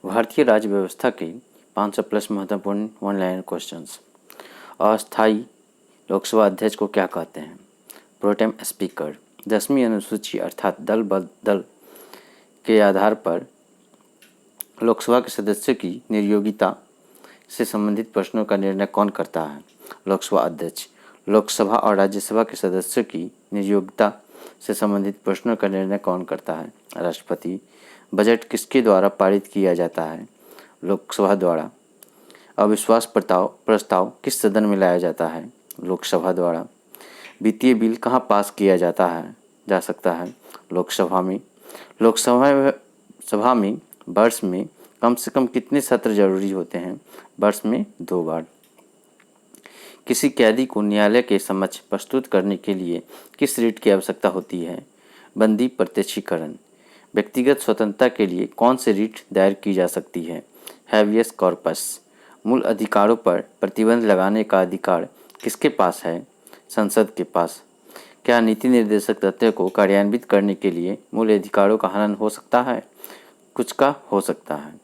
भारतीय राज्य व्यवस्था के 500 प्लस महत्वपूर्ण वन लाइनर क्वेश्चंस। अस्थायी लोकसभा अध्यक्ष को क्या कहते हैं? Pro tem speaker. 10वीं अनुसूची अर्थात दल बदल के आधार पर लोकसभा के सदस्यों की निर्योग्यता से संबंधित प्रश्नों का निर्णय कौन करता है? लोकसभा अध्यक्ष। लोकसभा और राज्यसभा के सदस्यों की निर्योग्यता से संबंधित प्रश्नों का निर्णय कौन करता है? राष्ट्रपति। बजट किसके द्वारा पारित किया जाता है? लोकसभा द्वारा। अविश्वास प्रस्ताव किस सदन में लाया जाता है? लोकसभा द्वारा। वित्तीय बिल कहाँ पास किया जा सकता है? लोकसभा में। लोकसभा में वर्ष में कम से कम कितने सत्र जरूरी होते हैं? वर्ष में 2 बार। किसी कैदी को न्यायालय के समक्ष प्रस्तुत करने के लिए किस रीट की आवश्यकता होती है? बंदी प्रत्यक्षीकरण। व्यक्तिगत स्वतंत्रता के लिए कौन सी रीट दायर की जा सकती है? Habeas corpus. मूल अधिकारों पर प्रतिबंध लगाने का अधिकार किसके पास है? संसद के पास। क्या नीति निर्देशक तथ्यों को कार्यान्वित करने के लिए मूल अधिकारों का हनन हो सकता है? कुछ का हो सकता है।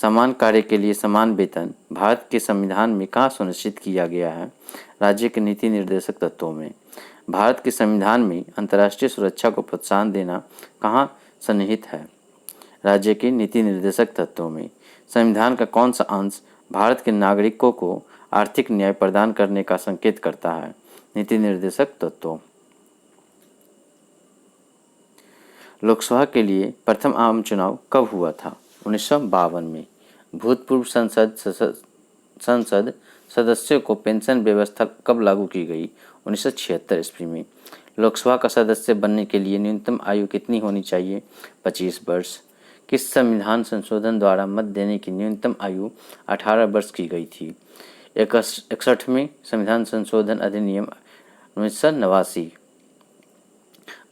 समान कार्य के लिए समान वेतन भारत के संविधान में कहाँ सुनिश्चित किया गया है? राज्य के नीति निर्देशक तत्वों में। भारत के संविधान में अंतर्राष्ट्रीय सुरक्षा को प्रोत्साहन देना कहाँ सन्निहित है? राज्य के नीति निर्देशक तत्वों में। संविधान का कौन सा अंश भारत के नागरिकों को आर्थिक न्याय प्रदान करने का संकेत करता है? नीति निर्देशक तत्वों। लोकसभा के लिए प्रथम आम चुनाव कब हुआ था? 1952 में। भूतपूर्व संसद सदस्यों को पेंशन व्यवस्था कब लागू की गई? 1976 ईस्वी में। लोकसभा का सदस्य बनने के लिए न्यूनतम आयु कितनी होनी चाहिए? 25 वर्ष। किस संविधान संशोधन द्वारा मत देने की न्यूनतम आयु 18 वर्ष की गई थी? 61वें संविधान संशोधन अधिनियम 1989।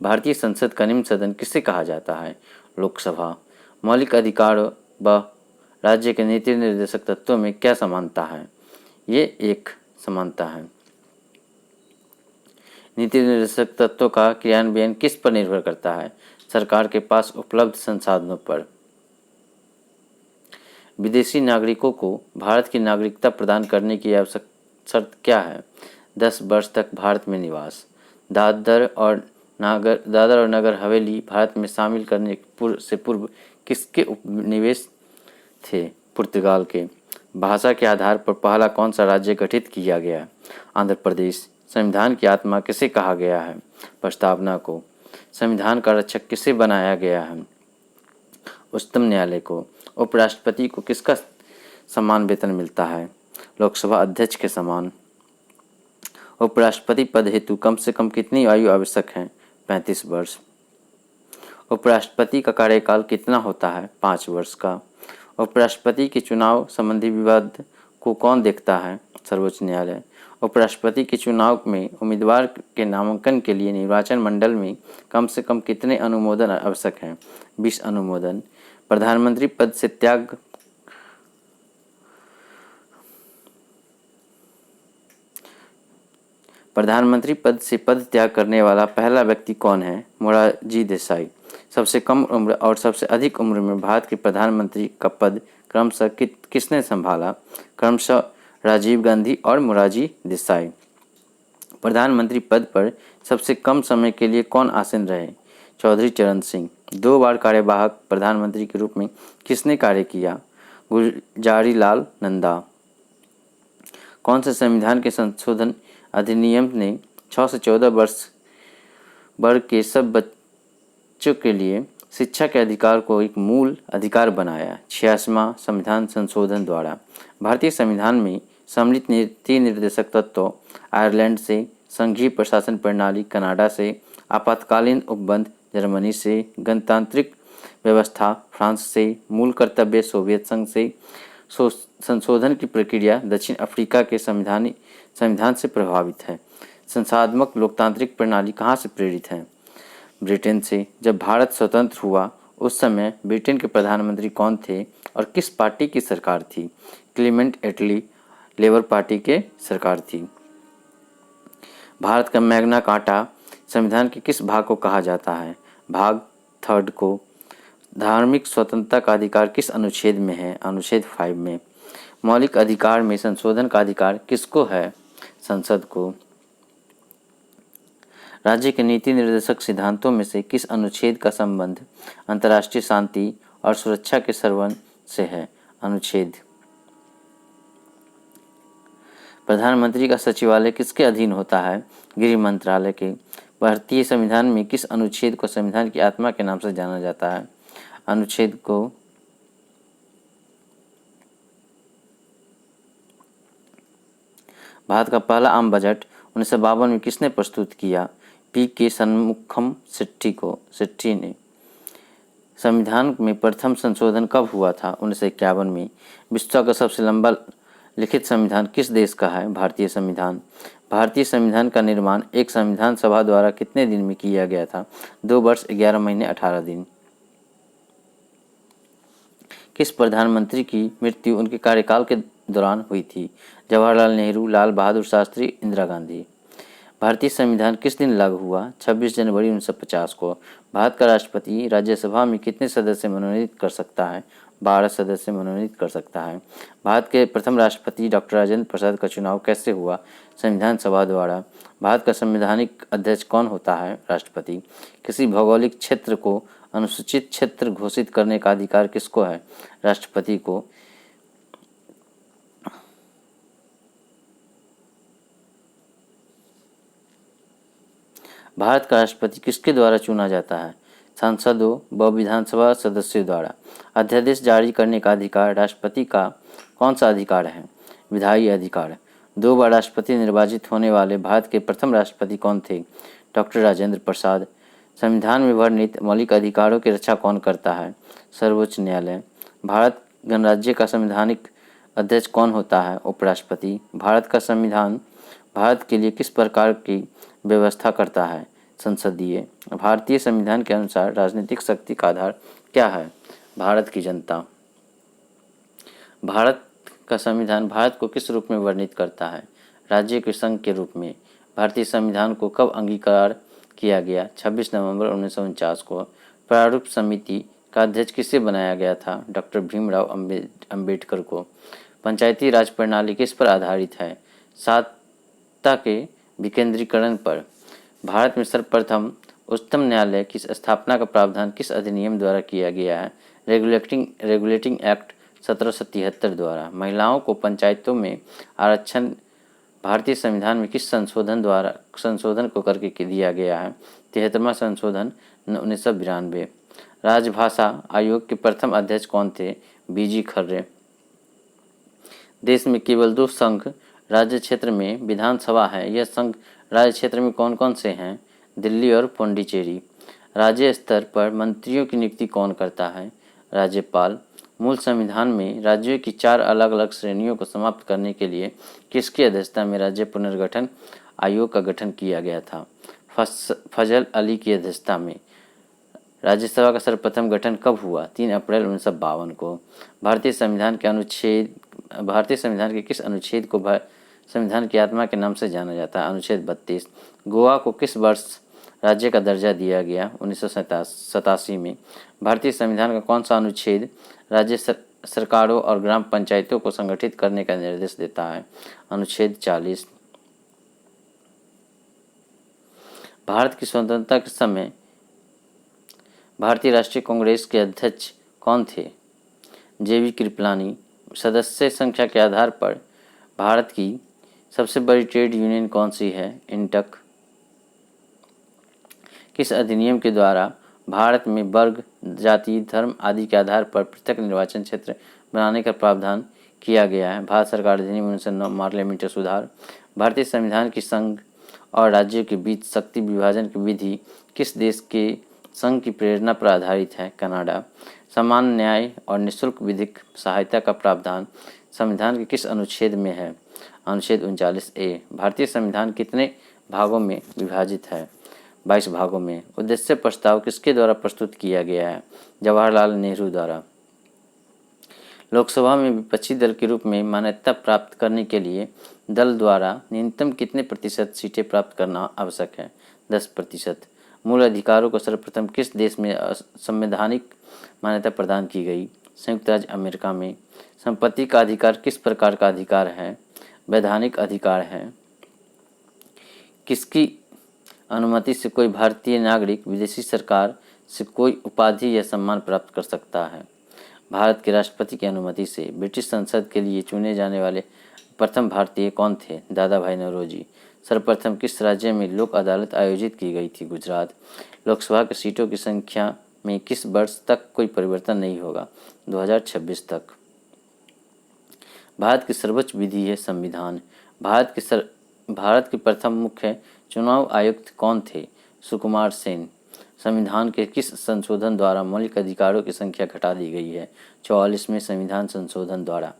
भारतीय संसद का निम्न सदन किसे कहा जाता है? लोकसभा। मौलिक अधिकार व राज्य के नीति निर्देशक तत्वों में क्या समानता है? ये एक समानता है। नीति निर्देशक तत्वों का क्रियान्वयन किस पर निर्भर करता है? सरकार के पास उपलब्ध संसाधनों पर। विदेशी नागरिकों को भारत की नागरिकता प्रदान करने की आवश्यक शर्त क्या है? 10 वर्ष तक भारत में निवास। दादर और नगर हवेली भारत में शामिल करने से पूर्व किसके उपनिवेश थे? पुर्तगाल के। भाषा के आधार पर पहला कौन सा राज्य गठित किया गया? आंध्र प्रदेश। संविधान की आत्मा किसे कहा गया है? प्रस्तावना को। संविधान का रक्षक किसे बनाया गया है? उच्चतम न्यायालय को। उपराष्ट्रपति को किसका समान वेतन मिलता है? लोकसभा अध्यक्ष के समान। उपराष्ट्रपति पद हेतु कम से कम कितनी आयु आवश्यक है? 35 वर्ष। उपराष्ट्रपति का कार्यकाल कितना होता है? 5 वर्ष का। उपराष्ट्रपति के चुनाव संबंधी विवाद को कौन देखता है? सर्वोच्च न्यायालय। उपराष्ट्रपति के चुनाव में उम्मीदवार के नामांकन के लिए निर्वाचन मंडल में कम से कम कितने अनुमोदन आवश्यक हैं? 20 अनुमोदन। प्रधानमंत्री पद से पद त्याग करने वाला पहला व्यक्ति कौन है? मोरारजी देसाई। सबसे कम उम्र और सबसे अधिक उम्र में भारत के प्रधानमंत्री का पद क्रमशः किसने संभाला? क्रमशः राजीव गांधी और मोरारजी देसाई। प्रधानमंत्री पद पर सबसे कम समय के लिए कौन आसीन रहे? चौधरी चरण सिंह। 2 बार कार्यवाहक प्रधानमंत्री के रूप में किसने कार्य किया? गुलजारीलाल नंदा। कौन से संविधान के संशोधन अधिनियम ने 6 से 14 वर्ग के सब बच्चों के लिए शिक्षा के अधिकार को एक मूल अधिकार बनाया? 86वां संविधान संशोधन द्वारा। भारतीय संविधान में सम्मिलित नीति निर्देशक तत्व आयरलैंड से, संघीय प्रशासन प्रणाली कनाडा से, आपातकालीन उपबंध जर्मनी से, गणतांत्रिक व्यवस्था फ्रांस से, मूल कर्तव्य सोवियत संघ से, संशोधन की प्रक्रिया दक्षिण अफ्रीका के संविधान से प्रभावित है। संसदात्मक लोकतांत्रिक प्रणाली कहाँ से प्रेरित है? ब्रिटेन से। जब भारत स्वतंत्र हुआ उस समय ब्रिटेन के प्रधानमंत्री कौन थे और किस पार्टी की सरकार थी? क्लीमेंट एटली लेबर पार्टी के सरकार थी। भारत का मैग्ना कार्टा संविधान के किस भाग को कहा जाता है? भाग 3 को। धार्मिक स्वतंत्रता का अधिकार किस अनुच्छेद में है? अनुच्छेद 5 में। मौलिक अधिकार में संशोधन का अधिकार किसको है? संसद को। राज्य के नीति निर्देशक सिद्धांतों में से किस अनुच्छेद का संबंध अंतर्राष्ट्रीय शांति और सुरक्षा के सर्वन से है? अनुच्छेद। प्रधानमंत्री का सचिवालय किसके अधीन होता है? गृह मंत्रालय के। भारतीय संविधान में किस अनुच्छेद को संविधान की आत्मा के नाम से जाना जाता है? अनुच्छेद को। भारत का पहला आम बजट 1952 में किसने प्रस्तुत किया? पी.के. षणमुखम सेट्टी ने। संविधान में प्रथम संशोधन कब हुआ था? 1951 में। विश्व का सबसे लंबा लिखित संविधान किस देश का है? भारतीय संविधान। भारतीय संविधान का निर्माण एक संविधान सभा द्वारा कितने दिन में किया गया था? 2 वर्ष 11 महीने 18 दिन। किस प्रधानमंत्री की मृत्यु उनके कार्यकाल के दौरान हुई थी? जवाहरलाल नेहरू, लाल बहादुर शास्त्री, इंदिरा गांधी। भारतीय संविधान किस दिन लागू हुआ? 26 जनवरी 1950 को। भारत का राष्ट्रपति राज्यसभा में कितने सदस्य मनोनीत कर सकता है? 12 सदस्य मनोनीत कर सकता है। भारत के प्रथम राष्ट्रपति डॉक्टर राजेंद्र प्रसाद का चुनाव कैसे हुआ? संविधान सभा द्वारा। भारत का संवैधानिक अध्यक्ष कौन होता है? राष्ट्रपति। किसी भौगोलिक क्षेत्र को अनुसूचित क्षेत्र घोषित करने का अधिकार किसको है? राष्ट्रपति को। भारत का राष्ट्रपति किसके द्वारा चुना जाता है? सांसदों व विधानसभा सदस्यों द्वारा। अध्यादेश जारी करने का अधिकार राष्ट्रपति का कौन सा अधिकार है? विधायी अधिकार। 2 बार राष्ट्रपति निर्वाचित होने वाले भारत के प्रथम राष्ट्रपति कौन थे? डॉक्टर राजेंद्र प्रसाद। संविधान में वर्णित मौलिक अधिकारों की रक्षा कौन करता है? सर्वोच्च न्यायालय। भारत गणराज्य का संवैधानिक अध्यक्ष कौन होता है? उपराष्ट्रपति। भारत का संविधान भारत के लिए किस प्रकार की व्यवस्था करता है? संसदीय। भारतीय संविधान के अनुसार राजनीतिक शक्ति का आधार क्या है? भारत की जनता। भारत का संविधान भारत को किस रूप में वर्णित करता है? राज्य के संघ के रूप में। भारतीय संविधान को कब अंगीकार किया गया? 26 नवंबर 1949 को। प्रारूप समिति का अध्यक्ष किसे बनाया गया था? डॉक्टर भीमराव अंबेडकर को। पंचायती राज प्रणाली किस पर आधारित है? सत्ता के विकेंद्रीकरण पर। भारत में सर्वप्रथम उच्चतम न्यायालय की स्थापना का प्रावधान किस अधिनियम द्वारा किया गया है? रेगुलेटिंग एक्ट 1773 द्वारा। महिलाओं को पंचायतों में आरक्षण भारतीय संविधान में किस संशोधन को करके दिया गया है? 73वां संशोधन 1992। राजभाषा आयोग के प्रथम अध्यक्ष कौन थे? बीजी खर्रे। देश में केवल 2 संघ राज्य क्षेत्र में विधानसभा है। यह संघ राज्य क्षेत्र में कौन कौन से हैं? दिल्ली और पौंडीचेरी। राज्य स्तर पर मंत्रियों की नियुक्ति कौन करता है? राज्यपाल। मूल संविधान में राज्यों की 4 अलग अलग श्रेणियों को समाप्त करने के लिए किसकी अध्यक्षता में राज्य पुनर्गठन आयोग का गठन किया गया था? फजल अली की अध्यक्षता में। राज्यसभा का सर्वप्रथम गठन कब हुआ? 3 अप्रैल 1952 को। भारतीय संविधान के किस अनुच्छेद को संविधान की आत्मा के नाम से जाना जाता है? अनुच्छेद 32। गोवा को किस वर्ष राज्य का दर्जा दिया गया? 1987 में। भारतीय संविधान का कौन सा अनुच्छेद राज्य सरकारों और ग्राम पंचायतों को संगठित करने का निर्देश देता है? अनुच्छेद 40। भारत की स्वतंत्रता के समय भारतीय राष्ट्रीय कांग्रेस के अध्यक्ष कौन थे? जेवी कृपलानी। सदस्य संख्या के आधार पर भारत की सबसे बड़ी ट्रेड यूनियन कौन सी है? इंटक। किस अधिनियम के द्वारा भारत में वर्ग, जाति, धर्म आदि के आधार पर पृथक निर्वाचन क्षेत्र बनाने का प्रावधान किया गया है? भारत सरकार अधिनियम 1909। पार्लियामेंट्री सुधार। भारतीय संविधान की संघ और राज्यों के बीच शक्ति विभाजन की विधि किस देश के संघ की प्रेरणा पर आधारित है? कनाडा। समान न्याय और निःशुल्क विधिक सहायता का प्रावधान संविधान के किस अनुच्छेद में है? अनुच्छेद 39A। भारतीय संविधान कितने भागों में विभाजित है? 22 भागों में। उद्देश्य प्रस्ताव किसके द्वारा प्रस्तुत किया गया है? जवाहरलाल नेहरू द्वारा। लोकसभा में विपक्षी दल के रूप में मान्यता प्राप्त करने के लिए दल द्वारा न्यूनतम कितने प्रतिशत सीटें प्राप्त करना आवश्यक है? 10%। मूल अधिकारों को सर्वप्रथम किस देश में संवैधानिक मान्यता प्रदान की गई? संयुक्त राज्य अमेरिका में। संपत्ति का अधिकार किस प्रकार का अधिकार है? वैधानिक अधिकार है। किसकी अनुमति से कोई भारतीय नागरिक विदेशी सरकार से कोई उपाधि या सम्मान प्राप्त कर सकता है? भारत के राष्ट्रपति की अनुमति से। ब्रिटिश संसद के लिए चुने जाने वाले प्रथम भारतीय कौन थे? दादा भाई नौरोजी। सर्वप्रथम किस राज्य में लोक अदालत आयोजित की गई थी? गुजरात। लोकसभा की सीटों की संख्या में किस वर्ष तक कोई परिवर्तन नहीं होगा? 2026 तक। भारत की सर्वोच्च विधि है संविधान। भारत के प्रथम मुख्य चुनाव आयुक्त कौन थे? सुकुमार सेन। संविधान के किस संशोधन द्वारा मौलिक अधिकारों की संख्या घटा दी गई है? 44वें संविधान संशोधन द्वारा।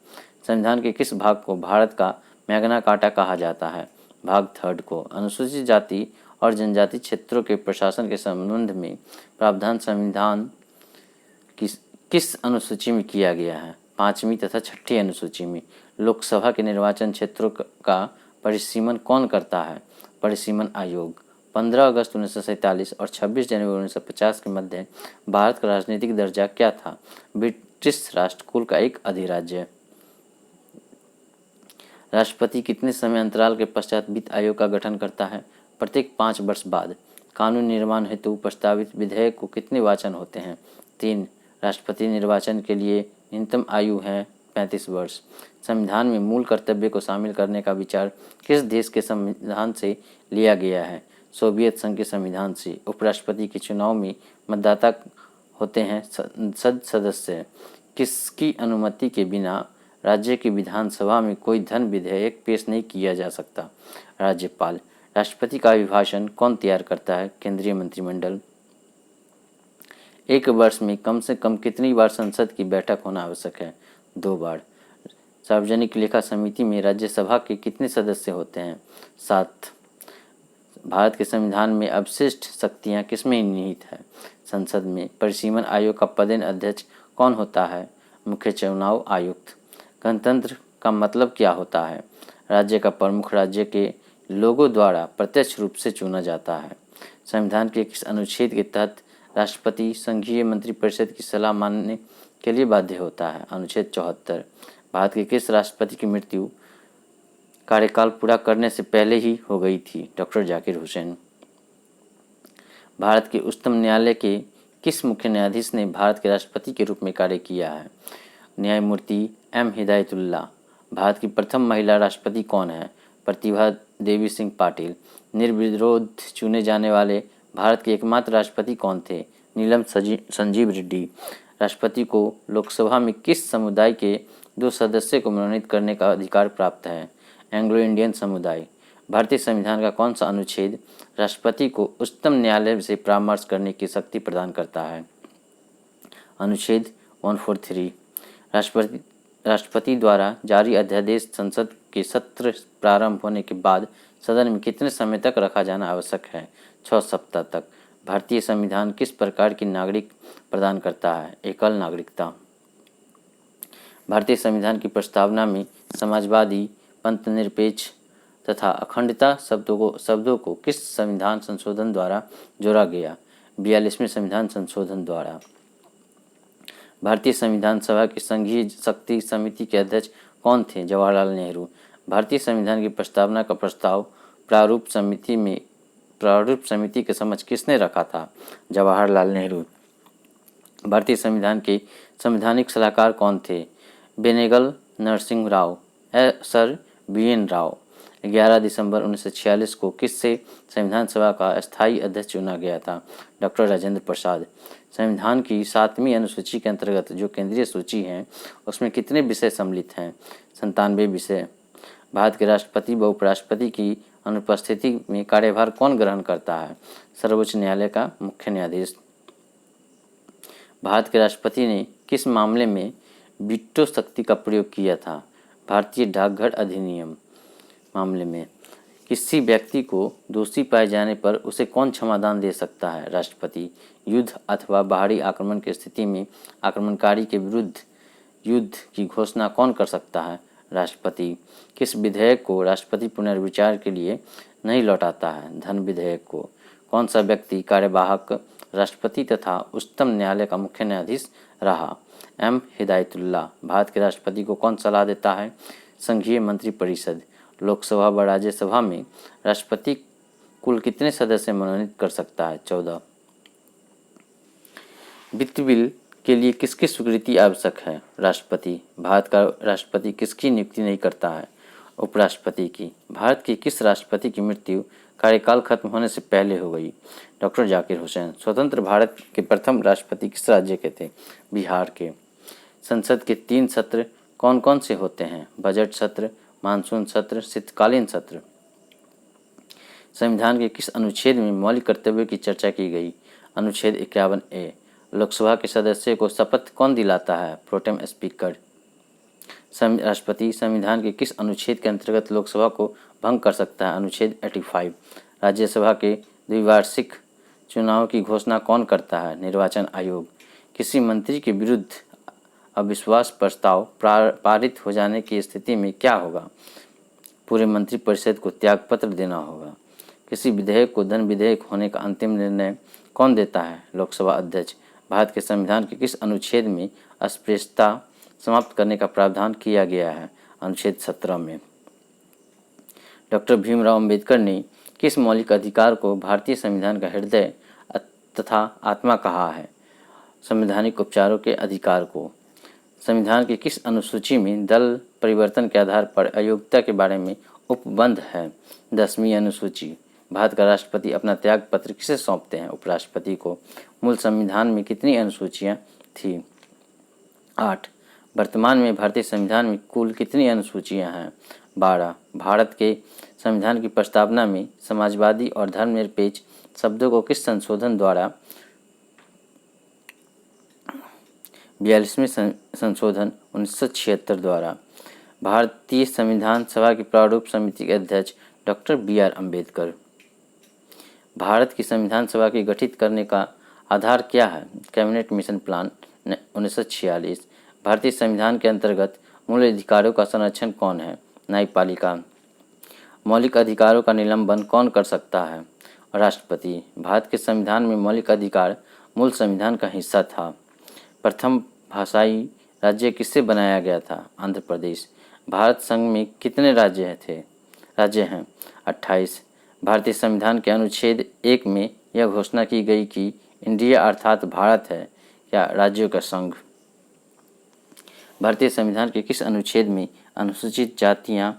संविधान के किस भाग को भारत का मैग्ना कार्टा कहा जाता है? भाग 3 को। अनुसूचित जाति और जनजाति क्षेत्रों के प्रशासन के संबंध में प्रावधान संविधान किस अनुसूची में किया गया है? 5वीं तथा 6ठी अनुसूची में। लोकसभा के निर्वाचन क्षेत्रों का परिसीमन कौन करता है? परिसीमन आयोग। 15 अगस्त 1947 और 26 जनवरी 1950 के मध्य भारत का राजनीतिक दर्जा क्या था? ब्रिटिश राष्ट्रकुल का एक अधिराज्य। राष्ट्रपति कितने समय अंतराल के पश्चात वित्त आयोग का गठन करता है? प्रत्येक 5 वर्ष बाद। कानून निर्माण हेतु प्रस्तावित विधेयक को कितने वाचन होते हैं? 3। राष्ट्रपति निर्वाचन के लिए न्यूनतम आयु है 35 वर्ष। संविधान में मूल कर्तव्य को शामिल करने का विचार किस देश के संविधान से लिया गया है? सोवियत संघ के संविधान से। उपराष्ट्रपति के चुनाव में मतदाता होते हैं सदस्य। किसकी अनुमति के बिना राज्य की विधानसभा में कोई धन विधेयक पेश नहीं किया जा सकता? राज्यपाल। राष्ट्रपति का अभिभाषण कौन तैयार करता है? केंद्रीय मंत्रिमंडल। एक वर्ष में कम से कम कितनी बार संसद की बैठक होना आवश्यक है? 2 बार। सार्वजनिक लेखा समिति में राज्यसभा के कितने सदस्य होते हैं? 7। भारत के संविधान में अवशिष्ट शक्तियाँ किसमें निहित है? संसद में। परिसीमन आयोग का पदेन अध्यक्ष कौन होता है? मुख्य चुनाव आयुक्त। गणतंत्र का मतलब क्या होता है? राज्य का प्रमुख राज्य के लोगों द्वारा प्रत्यक्ष रूप से चुना जाता है। संविधान के किस अनुच्छेद के तहत राष्ट्रपति संघीय मंत्रिपरिषद की सलाह मानने के लिए बाध्य होता है? अनुच्छेद 74। भारत के किस राष्ट्रपति की मृत्यु कार्यकाल पूरा करने से पहले ही हो गई थी? डॉक्टर जाकिर हुसैन। भारत के उच्चतम न्यायालय के किस मुख्य न्यायाधीश ने भारत के राष्ट्रपति के रूप में कार्य किया है? न्यायमूर्ति एम हिदायतुल्लाह। भारत की प्रथम महिला राष्ट्रपति कौन है? प्रतिभा देवी सिंह पाटिल। निर्विरोध चुने जाने वाले भारत के एकमात्र राष्ट्रपति कौन थे? नीलम संजीव रेड्डी। राष्ट्रपति को लोकसभा में किस समुदाय के 2 सदस्यों को मनोनीत करने का अधिकार प्राप्त है? एंग्लो इंडियन समुदाय। भारतीय संविधान का कौन सा अनुच्छेद राष्ट्रपति को उच्चतम न्यायालय से परामर्श करने की शक्ति प्रदान करता है? अनुच्छेद 143। राष्ट्रपति द्वारा जारी अध्यादेश संसद के सत्र प्रारंभ होने के बाद सदन में कितने समय तक रखा जाना आवश्यक है? 6 सप्ताह तक। भारतीय संविधान किस प्रकार की नागरिक प्रदान करता है? एकल नागरिकता। भारतीय संविधान की प्रस्तावना में समाजवादी, पंथनिरपेक्ष तथा अखंडता शब्दों को किस संविधान संशोधन द्वारा जोड़ा गया? 42वें संविधान संशोधन द्वारा। भारतीय संविधान सभा की संघीय शक्ति समिति के अध्यक्ष कौन थे? जवाहरलाल नेहरू। भारतीय संविधान की प्रस्तावना का प्रस्ताव प्रारूप समिति के समक्ष किसने रखा था? जवाहरलाल नेहरू। भारतीय संविधान के संवैधानिक सलाहकार कौन थे? Benegal Narasimha Rau, sir BN Rau. 11 दिसंबर 1946 को किससे संविधान सभा का अस्थायी अध्यक्ष चुना गया था? डॉक्टर राजेंद्र प्रसाद। संविधान की 7वीं अनुसूची के अंतर्गत जो केंद्रीय सूची है उसमें कितने विषय सम्मिलित हैं? 97 विषय। भारत के राष्ट्रपति व उपराष्ट्रपति की अनुपस्थिति में कार्यभार कौन ग्रहण करता है? सर्वोच्च न्यायालय का मुख्य न्यायाधीश। भारत के राष्ट्रपति ने किस मामले में वीटो शक्ति का प्रयोग किया था? भारतीय डाकघर अधिनियम मामले में। किसी व्यक्ति को दोषी पाए जाने पर उसे कौन क्षमादान दे सकता है? राष्ट्रपति। युद्ध अथवा बाहरी आक्रमण की स्थिति में आक्रमणकारी के विरुद्ध युद्ध की घोषणा कौन कर सकता है? राष्ट्रपति। किस विधेयक को राष्ट्रपति पुनर्विचार के लिए नहीं लौटाता है? धन विधेयक को। कौन सा व्यक्ति कार्यवाहक राष्ट्रपति तथा उच्चतम न्यायालय का मुख्य न्यायाधीश रहा? एम हिदायतुल्लाह। भारत के राष्ट्रपति को कौन सलाह देता है? संघीय मंत्रिपरिषद। लोकसभा व राज्यसभा में राष्ट्रपति कुल कितने सदस्य मनोनीत कर सकता है? 14। वित्त बिल के लिए किसकी स्वीकृति आवश्यक है? राष्ट्रपति। भारत का राष्ट्रपति किसकी नियुक्ति नहीं करता है? उपराष्ट्रपति की। भारत के किस राष्ट्रपति की मृत्यु कार्यकाल खत्म होने से पहले हो गई? डॉक्टर जाकिर हुसैन। स्वतंत्र भारत के प्रथम राष्ट्रपति किस राज्य के थे? बिहार के। संसद के 3 सत्र कौन कौन से होते हैं? बजट सत्र, मानसून सत्र, शीतकालीन सत्र। संविधान के किस अनुच्छेद में मौलिक कर्तव्यों की चर्चा की गई? अनुच्छेद 51A। लोकसभा के सदस्य को शपथ कौन दिलाता है? Pro tem speaker. राष्ट्रपति संविधान के किस अनुच्छेद के अंतर्गत लोकसभा को भंग कर सकता है? अनुच्छेद 85। राज्यसभा के द्विवार्षिक चुनाव की घोषणा कौन करता है? निर्वाचन आयोग। किसी मंत्री के विरुद्ध अविश्वास प्रस्ताव पारित हो जाने की स्थिति में क्या होगा? पूरे मंत्रिपरिषद को त्यागपत्र देना होगा। किसी विधेयक को धन विधेयक होने का अंतिम निर्णय कौन देता है? लोकसभा अध्यक्ष। भारत के संविधान के किस अनुच्छेद में अस्पृश्यता समाप्त करने का प्रावधान किया गया है? अनुच्छेद 17 में। डॉक्टर भीमराव अंबेडकर ने किस मौलिक अधिकार को भारतीय संविधान का हृदय तथा आत्मा कहा है? संवैधानिक उपचारों के अधिकार को। संविधान की किस अनुसूची में दल परिवर्तन के आधार पर अयोग्यता के बारे में उपबंध है? 10वीं अनुसूची। भारत का राष्ट्रपति अपना त्याग पत्र किसे सौंपते हैं? उपराष्ट्रपति को। मूल संविधान में कितनी अनुसूचियां थी? 8। वर्तमान में भारतीय संविधान में कुल कितनी अनुसूचियां हैं? 12। भारत के संविधान की प्रस्तावना में समाजवादी और धर्मनिरपेक्ष शब्दों को किस संशोधन द्वारा 42वें संशोधन 1976 द्वारा। भारतीय संविधान सभा की प्रारूप समिति के अध्यक्ष डॉक्टर BR अम्बेडकर। भारत की संविधान सभा की गठित करने का आधार क्या है? Cabinet mission plan 1946। भारतीय संविधान के अंतर्गत मूल अधिकारों का संरक्षण कौन है? न्यायपालिका। मौलिक अधिकारों का निलंबन कौन कर सकता है? राष्ट्रपति। भारत के संविधान में मौलिक अधिकार मूल संविधान का हिस्सा था। प्रथम भाषाई राज्य किससे बनाया गया था? आंध्र प्रदेश। भारत संघ में कितने राज्य हैं? 28। भारतीय संविधान के अनुच्छेद 1 में यह घोषणा की गई कि इंडिया अर्थात भारत है या राज्यों का संघ। भारतीय संविधान के किस अनुच्छेद में अनुसूचित जातियां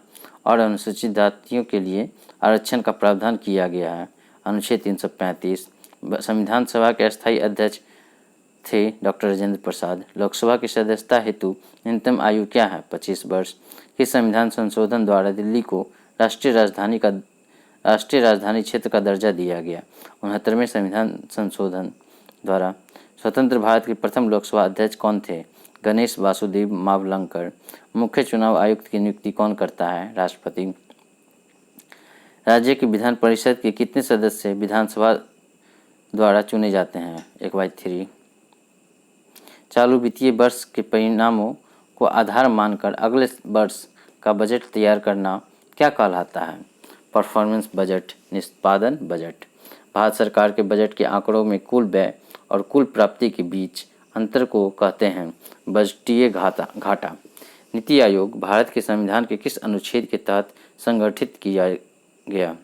और अनुसूचित जातियों के लिए आरक्षण का प्रावधान किया गया है? अनुच्छेद 335। संविधान सभा के अस्थायी अध्यक्ष थे डॉक्टर राजेंद्र प्रसाद। लोकसभा की सदस्यता हेतु न्यूनतम आयु क्या है? 25 वर्ष। किस संविधान संशोधन द्वारा दिल्ली को राष्ट्रीय राजधानी क्षेत्र का दर्जा दिया गया? 69वें संविधान संशोधन द्वारा। स्वतंत्र भारत के प्रथम लोकसभा अध्यक्ष कौन थे? गणेश वासुदेव मावलंकर। मुख्य चुनाव आयुक्त की नियुक्ति कौन करता है? राष्ट्रपति। राज्य की विधान परिषद के कितने सदस्य विधानसभा द्वारा चुने जाते हैं? 1/3। चालू वित्तीय वर्ष के परिणामों को आधार मानकर अगले वर्ष का बजट तैयार करना क्या कहलाता है? परफॉर्मेंस बजट, निष्पादन बजट। भारत सरकार के बजट के आंकड़ों में कुल व्यय और कुल प्राप्ति के बीच अंतर को कहते हैं बजटीय घाटा। नीति आयोग भारत के संविधान के किस अनुच्छेद के तहत संगठित किया गया?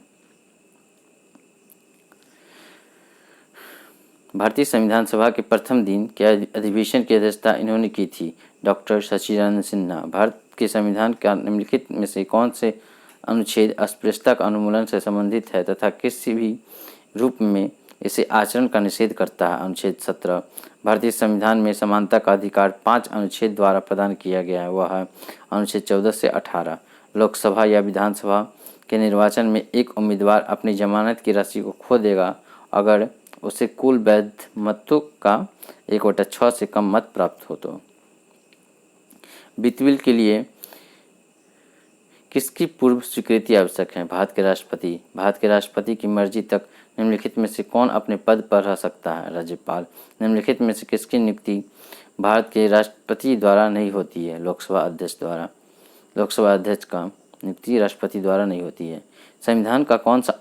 भारतीय संविधान सभा के प्रथम दिन के अधिवेशन की अध्यक्षता इन्होंने की थी? डॉक्टर सच्चिदानंद सिन्हा। भारत के संविधान का निम्नलिखित में से कौन से अनुच्छेद अस्पृश्यता का उन्मूलन से संबंधित है तथा किसी भी रूप में इसे आचरण का निषेध करता है? अनुच्छेद 17। भारतीय संविधान में समानता का अधिकार 5 अनुच्छेद द्वारा प्रदान किया गया है, वह है अनुच्छेद 14 से 18। लोकसभा या विधानसभा के निर्वाचन में एक उम्मीदवार अपनी जमानत की राशि को खो देगा अगर उसे कुल वैध मतों का 1/6 से कम मत प्राप्त हो तो। वित्त बिल के लिए किसकी पूर्व स्वीकृति आवश्यक है? भारत के राष्ट्रपति। भारत के राष्ट्रपति की मर्जी तक निम्नलिखित में से कौन अपने पद पर रह सकता है? राज्यपाल। निम्नलिखित में से किसकी नियुक्ति भारत के राष्ट्रपति द्वारा नहीं होती है? लोकसभा अध्यक्ष द्वारा। लोकसभा अध्यक्ष का नियुक्ति राष्ट्रपति द्वारा नहीं होती है। संविधान का कौन सा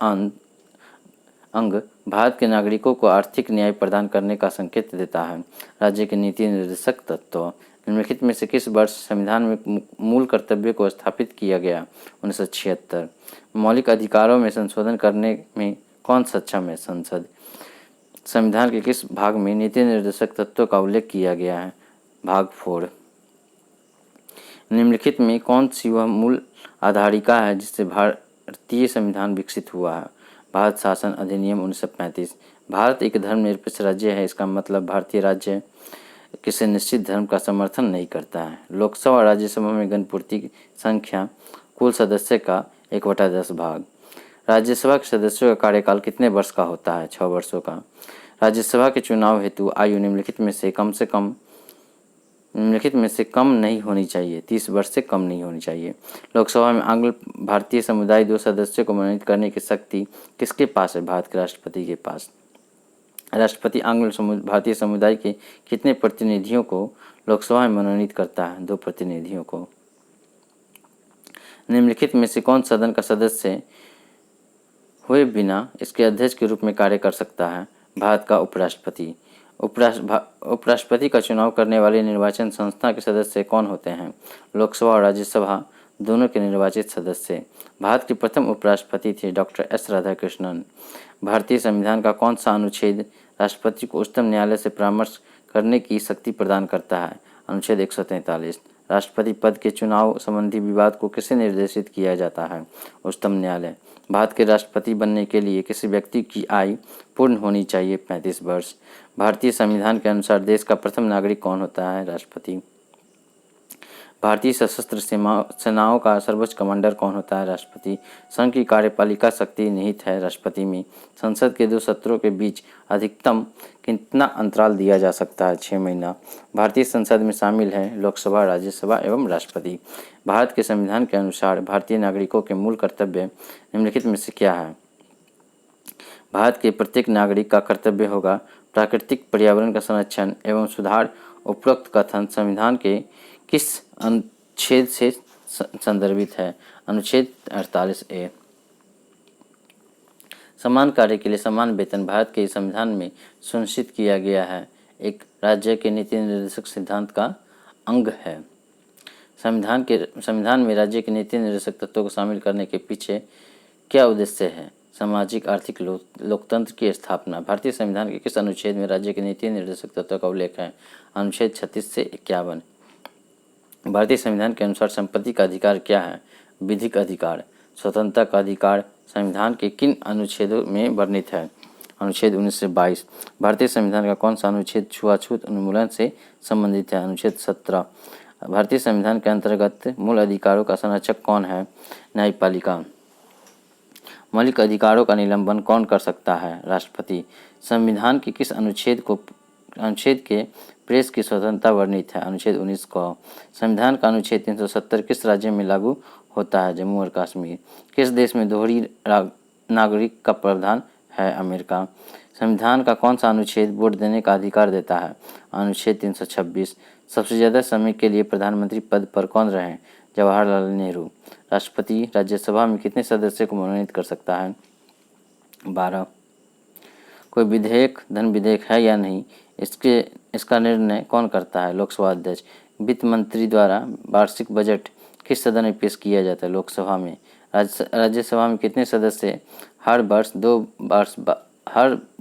अंग भारत के नागरिकों को आर्थिक न्याय प्रदान करने का संकेत देता है। राज्य के नीति निर्देशक तत्व निम्नलिखित में से किस वर्ष संविधान में मूल कर्तव्य को स्थापित किया गया? 1976। मौलिक अधिकारों में संशोधन करने में कौन सक्षम है? संसद। संविधान के किस भाग में नीति निर्देशक तत्वों का उल्लेख किया गया है? भाग 4। निम्नलिखित में कौन सी वह मूल आधारिका है जिससे भारतीय संविधान विकसित हुआ है? भारत शासन अधिनियम 1935। भारत एक धर्मनिरपेक्ष राज्य है, इसका मतलब भारतीय राज्य किसी निश्चित धर्म का समर्थन नहीं करता है। लोकसभा और राज्यसभा में गणपूर्ति की संख्या कुल सदस्य का 1/10 भाग। राज्यसभा के सदस्यों का कार्यकाल कितने वर्ष का होता है? 6 वर्षों का। राज्यसभा के चुनाव हेतु आयु निम्नलिखित में से कम नहीं होनी चाहिए। 30 वर्ष से कम नहीं होनी चाहिए। लोकसभा में आंग्ल भारतीय समुदाय 2 सदस्यों को मनोनीत करने की शक्ति किसके पास है? भारत के राष्ट्रपति के पास। राष्ट्रपति आंग्ल भारतीय समुदाय के कितने प्रतिनिधियों को लोकसभा में मनोनीत करता है? 2 प्रतिनिधियों को। निम्नलिखित में से कौन सदन का सदस्य हुए बिना इसके अध्यक्ष के रूप में कार्य कर सकता है? भारत का उपराष्ट्रपति। उपराष्ट्रपति का चुनाव करने वाली निर्वाचन संस्था के सदस्य कौन होते हैं? लोकसभा और राज्यसभा दोनों के निर्वाचित सदस्य। भारत के प्रथम उपराष्ट्रपति थे डॉक्टर एस राधाकृष्णन। भारतीय संविधान का कौन सा अनुच्छेद राष्ट्रपति को उच्चतम न्यायालय से परामर्श करने की शक्ति प्रदान करता है? अनुच्छेद 143। राष्ट्रपति पद के चुनाव संबंधी विवाद को किसे निर्देशित किया जाता है? उच्चतम न्यायालय। भारत के राष्ट्रपति बनने के लिए किसी व्यक्ति की आयु पूर्ण होनी चाहिए 35 वर्ष। भारतीय संविधान के अनुसार देश का प्रथम नागरिक कौन होता है? राष्ट्रपति। भारतीय सशस्त्र सेनाओं का सर्वोच्च कमांडर कौन होता है? राष्ट्रपति। संघ की कार्यपालिका शक्ति निहित है राष्ट्रपति में। संसद के 2 सत्रों के बीच अधिकतम कितना अंतराल दिया जा सकता है? 6 महीना। भारतीय संसद में शामिल है लोकसभा, राज्यसभा एवं राष्ट्रपति। भारत के संविधान के अनुसार भारतीय नागरिकों के मूल कर्तव्य निम्नलिखित में से क्या है? भारत के प्रत्येक नागरिक का कर्तव्य होगा प्राकृतिक पर्यावरण का संरक्षण एवं सुधार। उपरोक्त कथन संविधान के किस अनुच्छेद से संदर्भित है? अनुच्छेद 48A। समान कार्य के लिए समान वेतन भारत के संविधान में सुनिश्चित किया गया है, एक राज्य के नीति निर्देशक सिद्धांत का अंग है। संविधान में राज्य के नीति निर्देशक तत्वों को शामिल करने के पीछे क्या उद्देश्य है? सामाजिक आर्थिक लोकतंत्र की स्थापना। भारतीय संविधान के किस अनुच्छेद में राज्य के नीति निर्देशक तत्वों का उल्लेख है? अनुच्छेद 36 से 51। भारतीय संविधान के अनुसार संपत्ति का अधिकार क्या है? विधिक अधिकार। स्वतंत्रता का अधिकार संविधान के किन अनुच्छेदों में वर्णित है? अनुच्छेद 19 से 22। भारतीय संविधान का कौन सा अनुच्छेद छुआछूत उन्मूलन से संबंधित है? अनुच्छेद 17। भारतीय संविधान के अंतर्गत मूल अधिकारों का संरक्षक कौन है? न्यायपालिका। मौलिक अधिकारों का निलंबन कौन कर सकता है? राष्ट्रपति। संविधान के किस अनुच्छेद के प्रेस की स्वतंत्रता वर्णित है? अनुच्छेद 19 को। संविधान का अनुच्छेद 370 किस राज्य में लागू होता है? जम्मू और कश्मीर। किस देश में दोहरी नागरिक का प्रावधान है? अमेरिका। संविधान का कौन सा अनुच्छेद वोट देने का अधिकार देता है? अनुच्छेद 326। सबसे ज़्यादा समय के लिए प्रधानमंत्री पद पर कौन रहे? जवाहरलाल नेहरू। राष्ट्रपति राज्यसभा में कितने सदस्य को मनोनीत कर सकता है? 12। कोई विधेयक धन विधेयक है या नहीं, इसका निर्णय कौन करता है? लोकसभा अध्यक्ष। वित्त मंत्री द्वारा वार्षिक बजट किस सदन में पेश किया जाता है? लोकसभा में। राज्यसभा में कितने सदस्य हर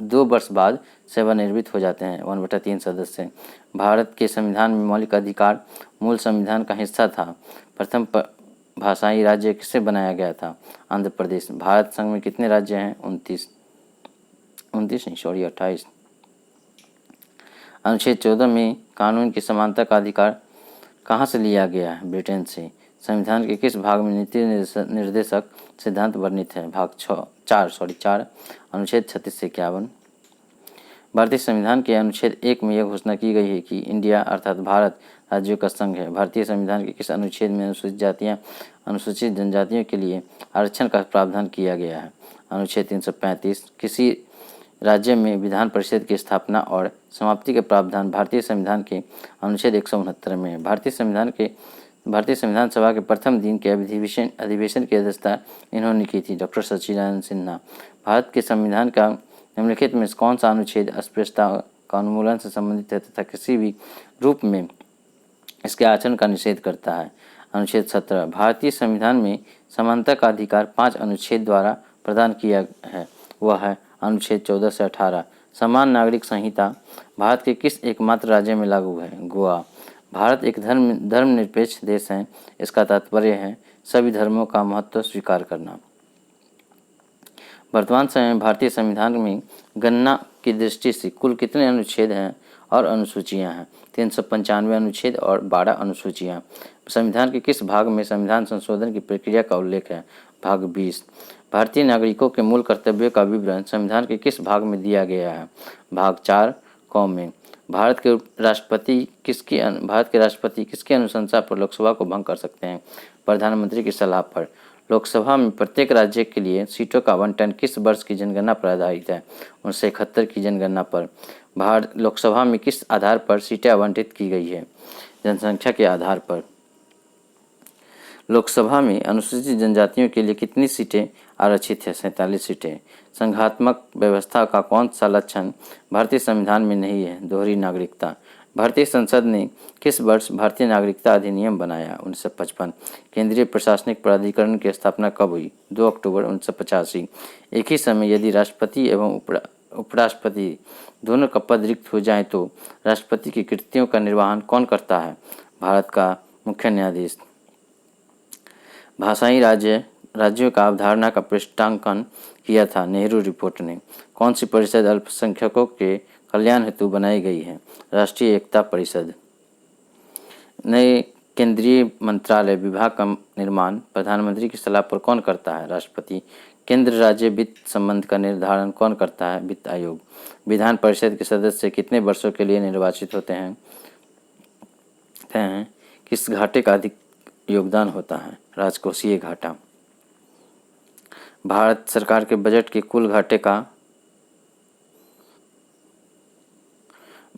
2 वर्ष बाद सेवानिवृत्त हो जाते हैं? 1/3 सदस्य। भारत के संविधान में मौलिक अधिकार मूल संविधान का हिस्सा था। प्रथम भाषाई राज्य किससे बनाया गया था? आंध्र प्रदेश। भारत संघ में कितने राज्य हैं? 28। अनुच्छेद 14 में कानून की समानता का अधिकार कहाँ से लिया गया है? ब्रिटेन से। संविधान के किस भाग में नीति निर्देशक सिद्धांत वर्णित है? भाग 4। अनुच्छेद 36 से 51। भारतीय संविधान के अनुच्छेद 1 में यह घोषणा की गई है कि इंडिया अर्थात भारत राज्यों का संघ है। भारतीय संविधान के किस अनुच्छेद में अनुसूचित जनजातियों के लिए आरक्षण का प्रावधान किया गया है? अनुच्छेद 335। किसी राज्य में विधान परिषद की स्थापना और समाप्ति के प्रावधान भारतीय संविधान के अनुच्छेद 169 में है। भारतीय संविधान के भारतीय संविधान सभा के प्रथम दिन के अधिवेशन की अध्यक्षता इन्होंने की थी, डॉक्टर सच्चिदानंद सिन्हा। भारत के संविधान का निम्नलिखित में कौन सा अनुच्छेद अस्पृश्यता का उन्मूलन से संबंधित है तथा किसी भी रूप में इसके आचरण का निषेध करता है? अनुच्छेद 17। भारतीय संविधान में समानता का अधिकार 5 अनुच्छेद द्वारा प्रदान किया है, वह है अनुच्छेद 14 से 18। समान नागरिक संहिता भारत के किस एकमात्र राज्य में लागू है? गोवा। भारत एक धर्मनिरपेक्ष देश है, इसका तात्पर्य है सभी धर्मों का महत्व स्वीकार करना। वर्तमान समय में भारतीय संविधान में गणना की दृष्टि से कुल कितने अनुच्छेद हैं और अनुसूचियां हैं? 395 अनुच्छेद और 12 अनुसूचियां। संविधान के किस भाग में संविधान संशोधन की प्रक्रिया का उल्लेख है? भाग 20। भारतीय नागरिकों के मूल कर्तव्यों का विवरण संविधान के किस भाग में दिया गया है? भाग 4 क में। भारत के राष्ट्रपति किसकी अनुशंसा पर लोकसभा को भंग कर सकते हैं? प्रधानमंत्री की सलाह पर। लोकसभा में प्रत्येक राज्य के लिए सीटों का आवंटन किस वर्ष की जनगणना पर आधारित है? 1971 की जनगणना पर। भारत लोकसभा में किस आधार पर सीटें आवंटित की गई है? जनसंख्या के आधार पर। लोकसभा में अनुसूचित जनजातियों के लिए कितनी सीटें आरक्षित है? 47 सीटें। संघात्मक व्यवस्था का कौन सा लक्षण भारतीय संविधान में नहीं है? दोहरी नागरिकता। भारतीय संसद ने किस वर्ष भारतीय नागरिकता अधिनियम बनाया? 1955। केंद्रीय प्रशासनिक प्राधिकरण की स्थापना कब हुई? 2 अक्टूबर 1985। एक ही समय यदि राष्ट्रपति एवं उपराष्ट्रपति दोनों का पद रिक्त हो जाए तो राष्ट्रपति की कृतियों का निर्वहन कौन करता है? भारत का मुख्य न्यायाधीश। भाषाई राज्यों का अवधारणा का पृष्ठांकन किया था नेहरू रिपोर्ट ने। कौन सी परिषद अल्पसंख्यकों के कल्याण हेतु बनाई गई है? राष्ट्रीय एकता परिषद। नए केंद्रीय मंत्रालय विभाग का निर्माण प्रधानमंत्री की सलाह पर कौन करता है? राष्ट्रपति। केंद्र राज्य वित्त संबंध का निर्धारण कौन करता है? वित्त आयोग। विधान परिषद के सदस्य कितने वर्षों के लिए निर्वाचित होते हैं? किस घाटे का अधिक योगदान होता है? राजकोषीय घाटा। भारत सरकार के बजट के कुल घाटे का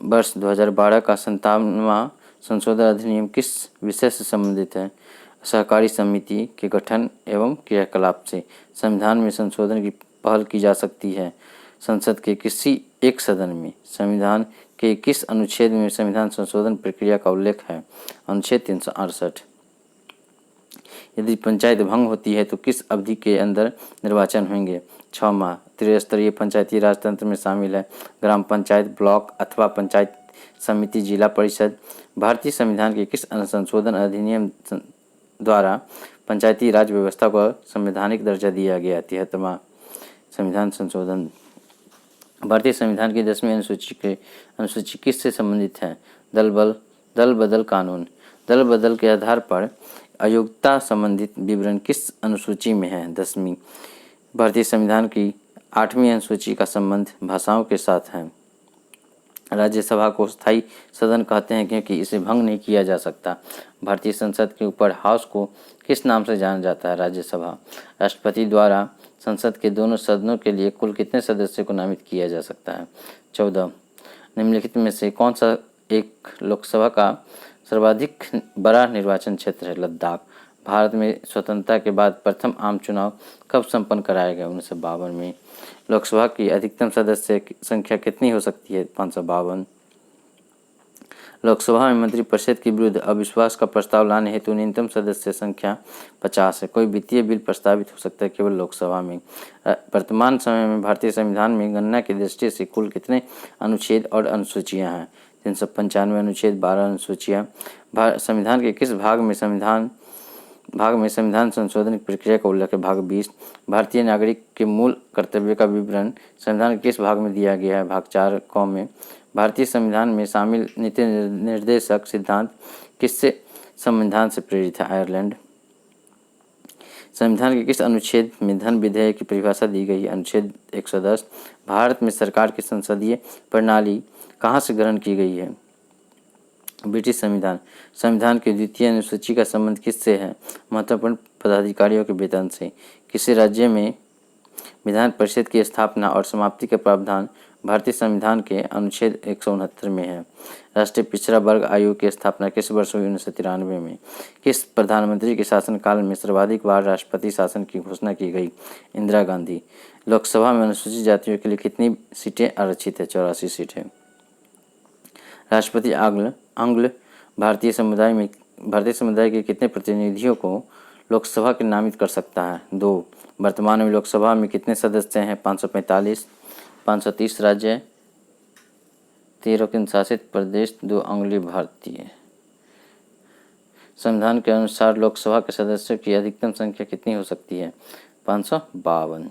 वर्ष 2012 का 57वां संशोधन अधिनियम किस विषय से संबंधित है? सहकारी समिति के गठन एवं क्रियाकलाप से। संविधान में संशोधन की पहल की जा सकती है संसद के किसी एक सदन में। संविधान के किस अनुच्छेद में संविधान संशोधन प्रक्रिया का उल्लेख है? अनुच्छेद 368। यदि पंचायत भंग होती है तो किस अवधि के अंदर निर्वाचन होंगे? 6 माह। त्रिस्तरीय पंचायती राज तंत्र में शामिल है ग्राम पंचायत, ब्लॉक अथवा पंचायत समिति, जिला परिषद। भारतीय संविधान के किस संशोधन अधिनियम द्वारा पंचायती राज व्यवस्था को संवैधानिक दर्जा दिया गया? 73वां संविधान संशोधन। भारतीय संविधान की 10वीं अनुसूची किससे संबंधित है? दल बदल कानून। दल बदल के आधार पर अयोग्यता संबंधित विवरण किस अनुसूची में है? 10वीं। भारतीय संविधान की 8वीं अनुसूची का संबंध भाषाओं के साथ है। राज्यसभा को स्थायी सदन कहते हैं क्योंकि इसे भंग नहीं किया जा सकता। भारतीय संसद के ऊपर हाउस को किस नाम से जाना जाता है? राज्यसभा। राष्ट्रपति द्वारा संसद के दोनों सदनों के लिए कुल कितने सदस्यों को नामित किया जा सकता है? 14। निम्नलिखित में से कौन सा एक लोकसभा का सर्वाधिक बड़ा निर्वाचन क्षेत्र है? लद्दाख। भारत में स्वतंत्रता के बाद प्रथम आम चुनाव कब संपन्न कराया गया? 1952 में। लोकसभा की अधिकतम सदस्य संख्या कितनी हो सकती है? 552। लोकसभा में मंत्रिपरिषद के विरुद्ध अविश्वास का प्रस्ताव लाने हेतु न्यूनतम सदस्य संख्या 50 है। कोई वित्तीय बिल प्रस्तावित हो सकता है केवल लोकसभा में। वर्तमान समय में भारतीय संविधान में गणना की दृष्टि से कुल कितने अनुच्छेद और अनुसूचियां हैं? 395 अनुच्छेद, 12 अनुसूचियां। संविधान के किस भाग में संविधान संशोधन की प्रक्रिया का उल्लेख है? भाग 20। भारतीय नागरिक के मूल कर्तव्य का विवरण संविधान के किस भाग में दिया गया है? भाग 4 क में। भारतीय संविधान में शामिल नीति निर्देशक सिद्धांत किससे संविधान से प्रेरित है? आयरलैंड। संविधान के किस अनुच्छेद में धन विधेयक की परिभाषा दी गई है? अनुच्छेद 110। भारत में सरकार की संसदीय प्रणाली कहाँ से ग्रहण की गई है? ब्रिटिश संविधान। संविधान की 2वीं अनुसूची का संबंध किससे है? महत्वपूर्ण पदाधिकारियों के वेतन से। किसी राज्य में विधान परिषद की स्थापना और समाप्ति के प्रावधान भारतीय संविधान के अनुच्छेद 169 में है। राष्ट्रीय पिछड़ा वर्ग आयोग की स्थापना किस वर्ष हुई? 1993 में। किस प्रधानमंत्री के शासनकाल में सर्वाधिक बार राष्ट्रपति शासन की घोषणा की गई? इंदिरा गांधी। लोकसभा में अनुसूचित जातियों के लिए कितनी सीटें आरक्षित है? 84 सीटें। राष्ट्रपति आंग्ल भारतीय समुदाय के कितने प्रतिनिधियों को लोकसभा के नामित कर सकता है? 2। वर्तमान में लोकसभा में कितने सदस्य हैं? 545। 530 राज्य, 13 केंद्र शासित प्रदेश, 2 अंग्लीय भारतीय। संविधान के अनुसार लोकसभा के सदस्यों की अधिकतम संख्या कितनी हो सकती है? 552।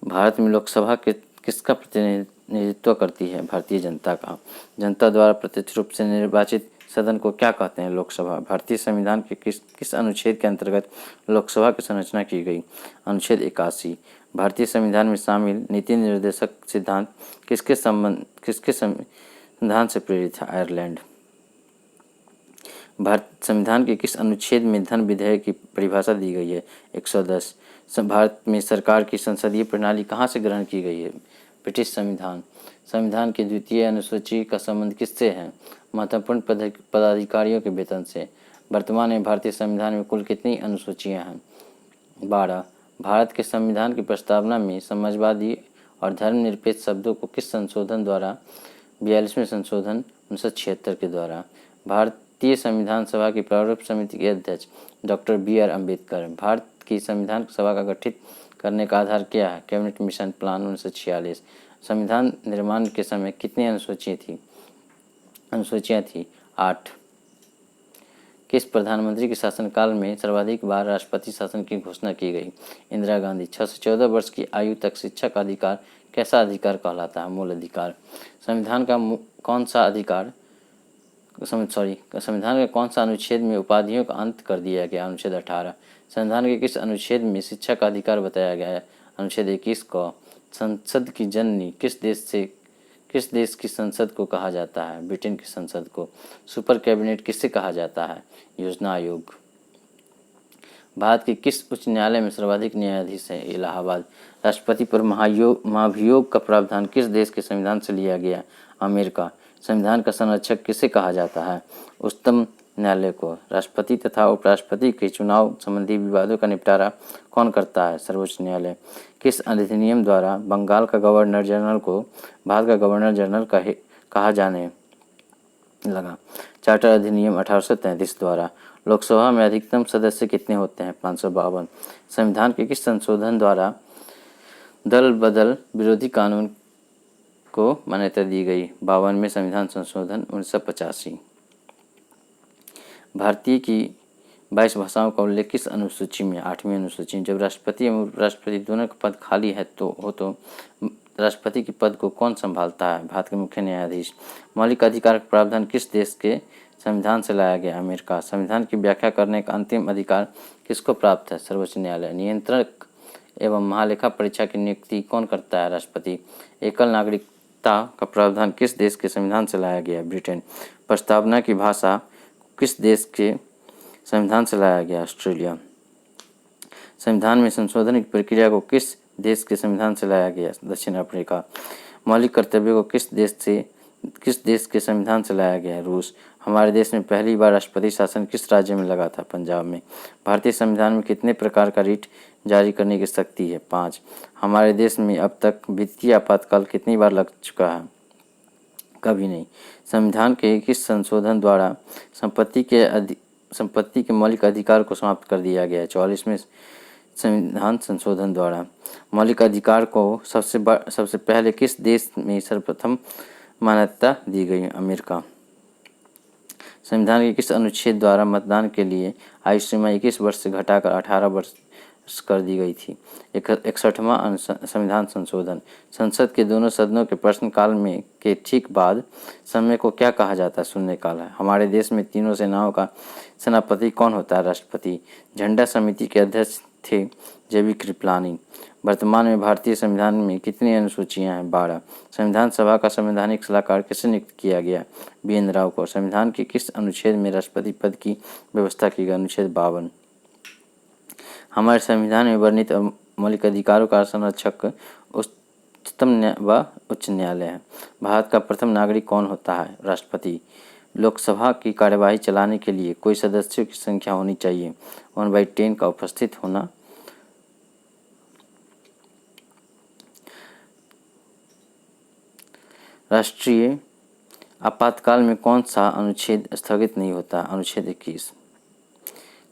भारत में लोकसभा किसका प्रतिनिधित्व करती है? भारतीय जनता का। जनता द्वारा प्रत्यक्ष रूप से निर्वाचित सदन को क्या कहते हैं? लोकसभा। भारतीय संविधान के किस अनुच्छेद के अंतर्गत लोकसभा की संरचना की गई? अनुच्छेद 81। भारतीय संविधान में शामिल नीति निर्देशक सिद्धांत किसके संविधान से प्रेरित है? आयरलैंड। भारत संविधान के किस अनुच्छेद में धन विधेयक की परिभाषा दी गई है? 110। भारत में सरकार की संसदीय प्रणाली कहाँ से ग्रहण की गई है? ब्रिटिश संविधान। संविधान की द्वितीय अनुसूची का संबंध किससे है? महत्वपूर्ण पदाधिकारियों के वेतन से। वर्तमान में भारतीय संविधान में कुल कितनी अनुसूचियां हैं? 12। भारत के संविधान की प्रस्तावना में समाजवादी और धर्मनिरपेक्ष शब्दों को किस संशोधन द्वारा? 42वें संशोधन 1976 के द्वारा। भारतीय संविधान सभा की प्रारूप समिति के अध्यक्ष डॉक्टर बी.आर. अम्बेडकर। भारत की संविधान सभा का गठित करने का आधार क्या है? Cabinet mission plan 1946। संविधान निर्माण के समय कितनी अनुसूचियाँ थी? 8। किस प्रधानमंत्री के शासनकाल में सर्वाधिक बार राष्ट्रपति शासन की घोषणा की गई? इंदिरा गांधी। 6 से 14 वर्ष की आयु तक शिक्षा का अधिकार कैसा अधिकार कहलाता है? मूल अधिकार। संविधान का कौन सा अनुच्छेद में उपाधियों का अंत कर दिया गया? अनुच्छेद 18। संविधान के किस अनुच्छेद में शिक्षा का अधिकार बताया गया है? अनुच्छेद 21 को। संसद की जननी किस देश की संसद को कहा जाता है? ब्रिटेन की संसद को। सुपर कैबिनेट किससे कहा जाता है? योजना आयोग। भारत के किस उच्च न्यायालय में सर्वाधिक न्यायाधीश हैं? इलाहाबाद। राष्ट्रपति पर महाभियोग का प्रावधान किस देश के संविधान से लिया गया? अमेरिका। संविधान का संरक्षक किसे कहा जाता है? उच्चतम न्यायालय को। राष्ट्रपति तथा उपराष्ट्रपति के चुनाव संबंधी विवादों का निपटारा कौन करता है? सर्वोच्च न्यायालय। किस अधिनियम द्वारा बंगाल का गवर्नर जनरल को भारत का गवर्नर जनरल कहा जाने लगा? चार्टर अधिनियम 1833 द्वारा। लोकसभा में अधिकतम सदस्य कितने होते हैं? 552। संविधान के किस संशोधन द्वारा दल बदल विरोधी कानून को मान्यता दी गई? 52वें संविधान संशोधन 1985। भारतीय की 22 भाषाओं का उल्लेख किस अनुसूची में? 8वीं अनुसूची। जब राष्ट्रपति एवं उपराष्ट्रपति दोनों का पद खाली है तो राष्ट्रपति के पद को कौन संभालता है? भारत के मुख्य न्यायाधीश। मौलिक अधिकार का प्रावधान किस देश के संविधान से लाया गया? अमेरिका। संविधान की व्याख्या करने का अंतिम अधिकार किसको प्राप्त है? सर्वोच्च न्यायालय। नियंत्रक एवं महालेखा परीक्षा की नियुक्ति कौन करता है? राष्ट्रपति। एकल नागरिकता का प्रावधान किस देश के संविधान से लाया गया? ब्रिटेन। प्रस्तावना की भाषा किस देश के संविधान से लाया गया? ऑस्ट्रेलिया। संविधान में संशोधन की प्रक्रिया को किस देश के संविधान से लाया गया? दक्षिण अफ्रीका। मौलिक कर्तव्यों को किस देश के संविधान से लाया गया? रूस। हमारे देश में पहली बार राष्ट्रपति शासन किस राज्य में लगा था? पंजाब में। भारतीय संविधान में कितने प्रकार का रिट जारी करने की शक्ति है? 5। हमारे देश में अब तक वित्तीय आपातकाल कितनी बार लग चुका है? कभी नहीं। संविधान के किस संशोधन द्वारा संपत्ति के मौलिक अधिकार को समाप्त कर दिया गया? 44वें संविधान संशोधन द्वारा। मौलिक अधिकार को सबसे पहले किस देश में सर्वप्रथम मान्यता दी गई? अमेरिका। संविधान के किस अनुच्छेद द्वारा मतदान के लिए आयु सीमा 21 वर्ष से घटाकर 18 वर्ष कर दी गई थी? 61वां संविधान संशोधन। संसद के दोनों सदनों के प्रश्नकाल में के ठीक बाद समय को क्या कहा जाता है? शून्यकाल है। हमारे देश में तीनों सेनाओं का सेनापति कौन होता है? राष्ट्रपति। झंडा समिति के अध्यक्ष थे जेबी कृपलानी। वर्तमान में भारतीय संविधान में कितनी अनुसूचियां हैं? 12। संविधान सभा का संवैधानिक सलाहकार किसे नियुक्त किया गया? बी.एन. राव को। संविधान के किस अनुच्छेद में राष्ट्रपति पद की व्यवस्था की गई? अनुच्छेद 52। हमारे संविधान में वर्णित मौलिक अधिकारों का संरक्षक व उच्च न्यायालय है। भारत का प्रथम नागरिक कौन होता है? राष्ट्रपति। लोकसभा की कार्यवाही चलाने के लिए कोई सदस्यों की संख्या होनी चाहिए 1/10 का उपस्थित होना। राष्ट्रीय आपातकाल में कौन सा अनुच्छेद स्थगित नहीं होता? अनुच्छेद 21।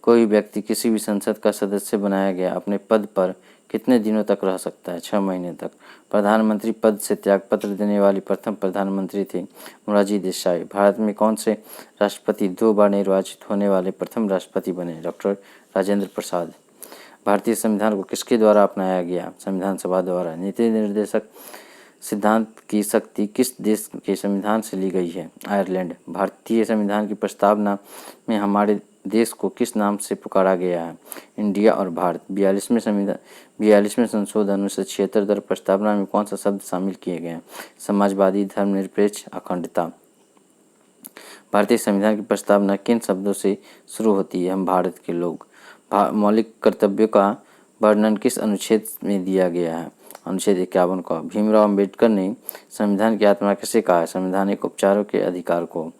कोई व्यक्ति किसी भी संसद का सदस्य बनाया गया अपने पद पर कितने दिनों तक रह सकता है? 6 महीने तक। प्रधानमंत्री पद से त्यागपत्र देने वाली प्रथम प्रधानमंत्री थे मोरारजी देसाई। भारत में कौन से राष्ट्रपति 2 बार निर्वाचित होने वाले प्रथम राष्ट्रपति बने? डॉक्टर राजेंद्र प्रसाद। भारतीय संविधान को किसके द्वारा अपनाया गया? संविधान सभा द्वारा। नीति निर्देशक सिद्धांत की शक्ति किस देश के संविधान से ली गई है? आयरलैंड। भारतीय संविधान की प्रस्तावना में हमारे देश को किस नाम से पुकारा गया है? इंडिया और भारत। 42वें संशोधन 1976 द्वारा प्रस्तावना में कौन सा शब्द शामिल किए गए हैं? समाजवादी, धर्मनिरपेक्ष, अखंडता। भारतीय संविधान की प्रस्तावना किन शब्दों से शुरू होती है? हम भारत के लोग। मौलिक कर्तव्यों का वर्णन किस अनुच्छेद में दिया गया है? अनुच्छेद 51 का। भीमराव अंबेडकर ने संविधान की आत्मा किसे कहा है? संवैधानिक उपचारों के अधिकार को।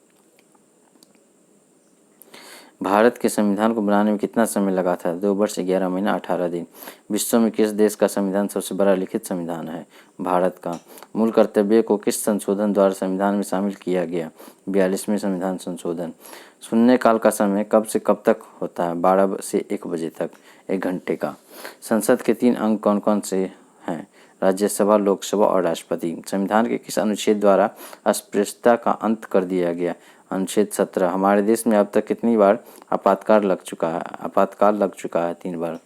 भारत के संविधान को बनाने में कितना समय लगा था? 2 वर्ष 11 महीना 18 दिन। विश्व में किस देश का संविधान सबसे बड़ा लिखित संविधान है? भारत का। मूल कर्तव्य को किस संशोधन द्वारा संविधान में शामिल किया गया? 42वें संविधान संशोधन। शून्यकाल का समय कब से कब तक होता है? 12 से 1 बजे तक, 1 घंटे का। संसद के 3 अंग कौन कौन से हैं? राज्यसभा, लोकसभा और राष्ट्रपति। संविधान के किस अनुच्छेद द्वारा अस्पृश्यता का अंत कर दिया गया? अनुच्छेद 17। हमारे देश में अब तक कितनी बार आपातकाल लग चुका है? 3 बार।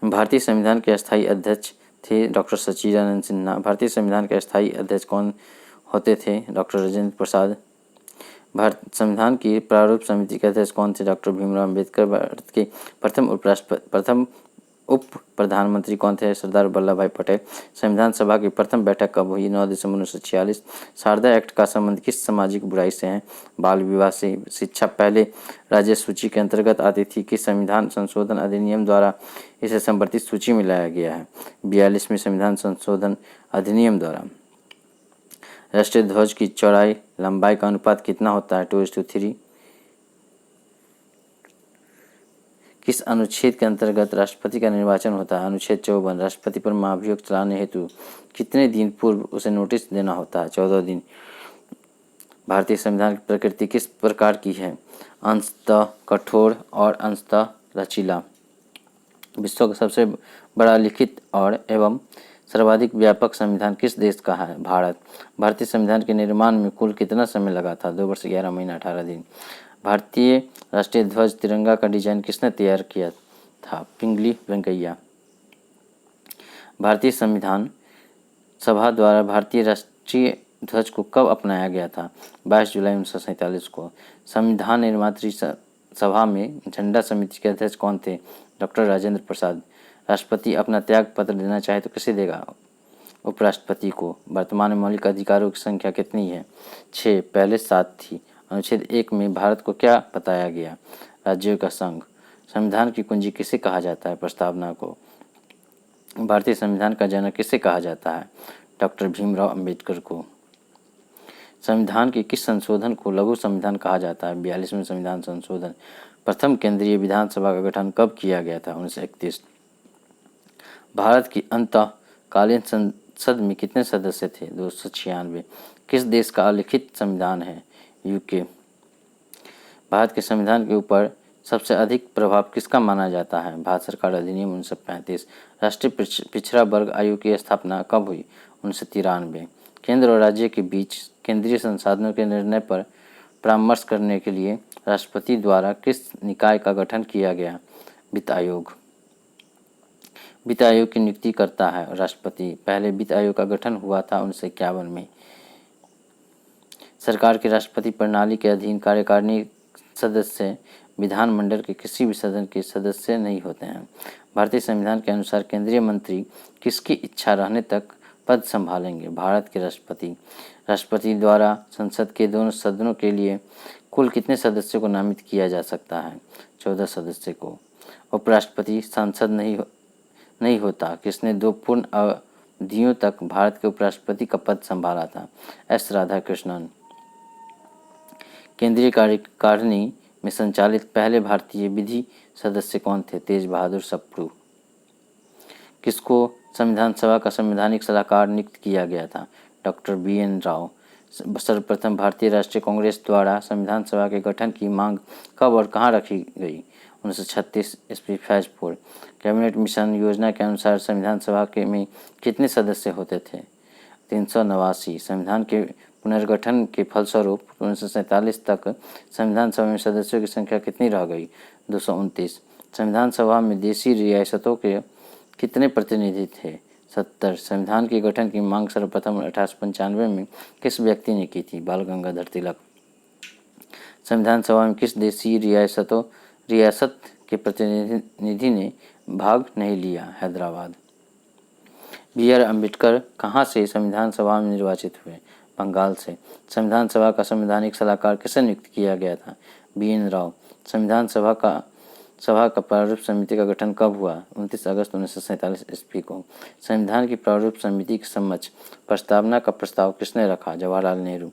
भारतीय संविधान के अस्थायी अध्यक्ष थे डॉक्टर सच्चिदानंद सिन्हा। भारतीय संविधान के अस्थायी अध्यक्ष कौन होते थे? डॉक्टर राजेंद्र प्रसाद। भारत संविधान की प्रारूप समिति के अध्यक्ष कौन थे? डॉक्टर भीमराव अम्बेडकर। भारत के प्रथम उप प्रधानमंत्री कौन थे? सरदार वल्लभ भाई पटेल। संविधान सभा की प्रथम बैठक कब हुई? 9 दिसंबर 1946। शारदा एक्ट का संबंध किस सामाजिक बुराई से है? बाल विवाह से। शिक्षा पहले राज्य सूची के अंतर्गत आती थी कि संविधान संशोधन अधिनियम द्वारा इसे संवर्धित सूची में लाया गया है? 42वें संविधान संशोधन अधिनियम द्वारा। राष्ट्रीय ध्वज की चौड़ाई लंबाई का अनुपात कितना होता है? 2:3। किस अनुच्छेद के अंतर्गत राष्ट्रपति का निर्वाचन होता है? अनुच्छेद 54। राष्ट्रपति पर महाभियोग चलाने हेतु कितने दिन पूर्व उसे नोटिस देना होता है? 14 दिन। भारतीय संविधान की प्रकृति किस प्रकार की है? अंशतः कठोर और अंशतः लचीला। विश्व का सबसे बड़ा लिखित और एवं सर्वाधिक व्यापक संविधान किस देश का है? भारत। भारतीय संविधान के निर्माण में कुल कितना समय लगा था? 2 वर्ष 11 महीना 18 दिन। भारतीय राष्ट्रीय ध्वज तिरंगा का डिजाइन किसने तैयार किया था? पिंगली वेंकैया। भारतीय संविधान सभा द्वारा भारतीय राष्ट्रीय ध्वज को कब अपनाया गया था? 22 जुलाई 1947 को। संविधान निर्मात्री सभा में झंडा समिति के अध्यक्ष कौन थे? डॉक्टर राजेंद्र प्रसाद। राष्ट्रपति अपना त्याग पत्र देना चाहे तो किसे देगा? उपराष्ट्रपति को। वर्तमान में मौलिक अधिकारों की संख्या कितनी है? 6। पहले 7 थी। अनुच्छेद 1 में भारत को क्या बताया गया? राज्यों का संघ। संविधान की कुंजी किसे कहा जाता है? प्रस्तावना को। भारतीय संविधान का जनक किसे कहा जाता है? डॉक्टर भीमराव अंबेडकर को। संविधान के किस संशोधन को लघु संविधान कहा जाता है? 42वें संविधान संशोधन। प्रथम केंद्रीय विधानसभा का गठन कब किया गया था? 1931। भारत की अंतकालीन संसद में कितने सदस्य थे? 296। किस देश का अलिखित संविधान है? यूके। भारत के संविधान के ऊपर सबसे अधिक प्रभाव किसका माना जाता है? भारत सरकार अधिनियम 1935। राष्ट्रीय पिछड़ा वर्ग आयोग की स्थापना कब हुई? 1993। केंद्र और राज्य के बीच केंद्रीय संसाधनों के निर्णय पर परामर्श करने के लिए राष्ट्रपति द्वारा किस निकाय का गठन किया गया? वित्त आयोग। वित्त आयोग की नियुक्ति करता है राष्ट्रपति। पहले वित्त आयोग का गठन हुआ था 1951 में। सरकार की राष्ट्रपति प्रणाली के अधीन कार्यकारिणी सदस्य विधानमंडल के किसी भी सदन के सदस्य नहीं होते हैं। भारतीय संविधान के अनुसार केंद्रीय मंत्री किसकी इच्छा रहने तक पद संभालेंगे? भारत के राष्ट्रपति। राष्ट्रपति द्वारा संसद के दोनों सदनों के लिए कुल कितने सदस्यों को नामित किया जा सकता है? 14 सदस्य को। उपराष्ट्रपति सांसद नहीं होता। किसने 2 पूर्ण शताब्दियों तक भारत के उपराष्ट्रपति का पद संभाला था। एस राधाकृष्णन केंद्रीय कार्यकारिणी में संचालित पहले भारतीय विधि सदस्य कौन थे? तेज बहादुर सप्रू। किसको संविधान सभा का संवैधानिक सलाहकार नियुक्त किया गया था? Doctor BN Rao. सर्वप्रथम भारतीय राष्ट्रीय कांग्रेस द्वारा संविधान सभा के गठन की मांग कब और कहाँ रखी गई? 1936 ईस्वी फैजपुर। कैबिनेट मिशन योजना के अनुसार संविधान सभा के में कितने सदस्य होते थे? 389। संविधान के पुनर्गठन के फलस्वरूप 1947 तक संविधान सभा में सदस्यों की संख्या कितनी रह गई? 229। संविधान सभा में देशी रियासतों के कितने प्रतिनिधि थे? 70। संविधान के गठन की मांग सर्वप्रथम 1895 में किस व्यक्ति ने की थी? बाल गंगाधर तिलक। संविधान सभा में किस देशी रियासत के प्रतिनिधि ने भाग नहीं लिया? हैदराबाद। BR अम्बेडकर कहाँ से संविधान सभा में निर्वाचित हुए? बंगाल से। संविधान सभा का संवैधानिक सलाहकार किसे नियुक्त किया गया था? BN राव। संविधान सभा का प्रारूप समिति का गठन कब हुआ? 29 अगस्त 1947 ईस्वी को। संविधान की प्रारूप समिति के समक्ष प्रस्तावना का प्रस्ताव किसने रखा? जवाहरलाल नेहरू।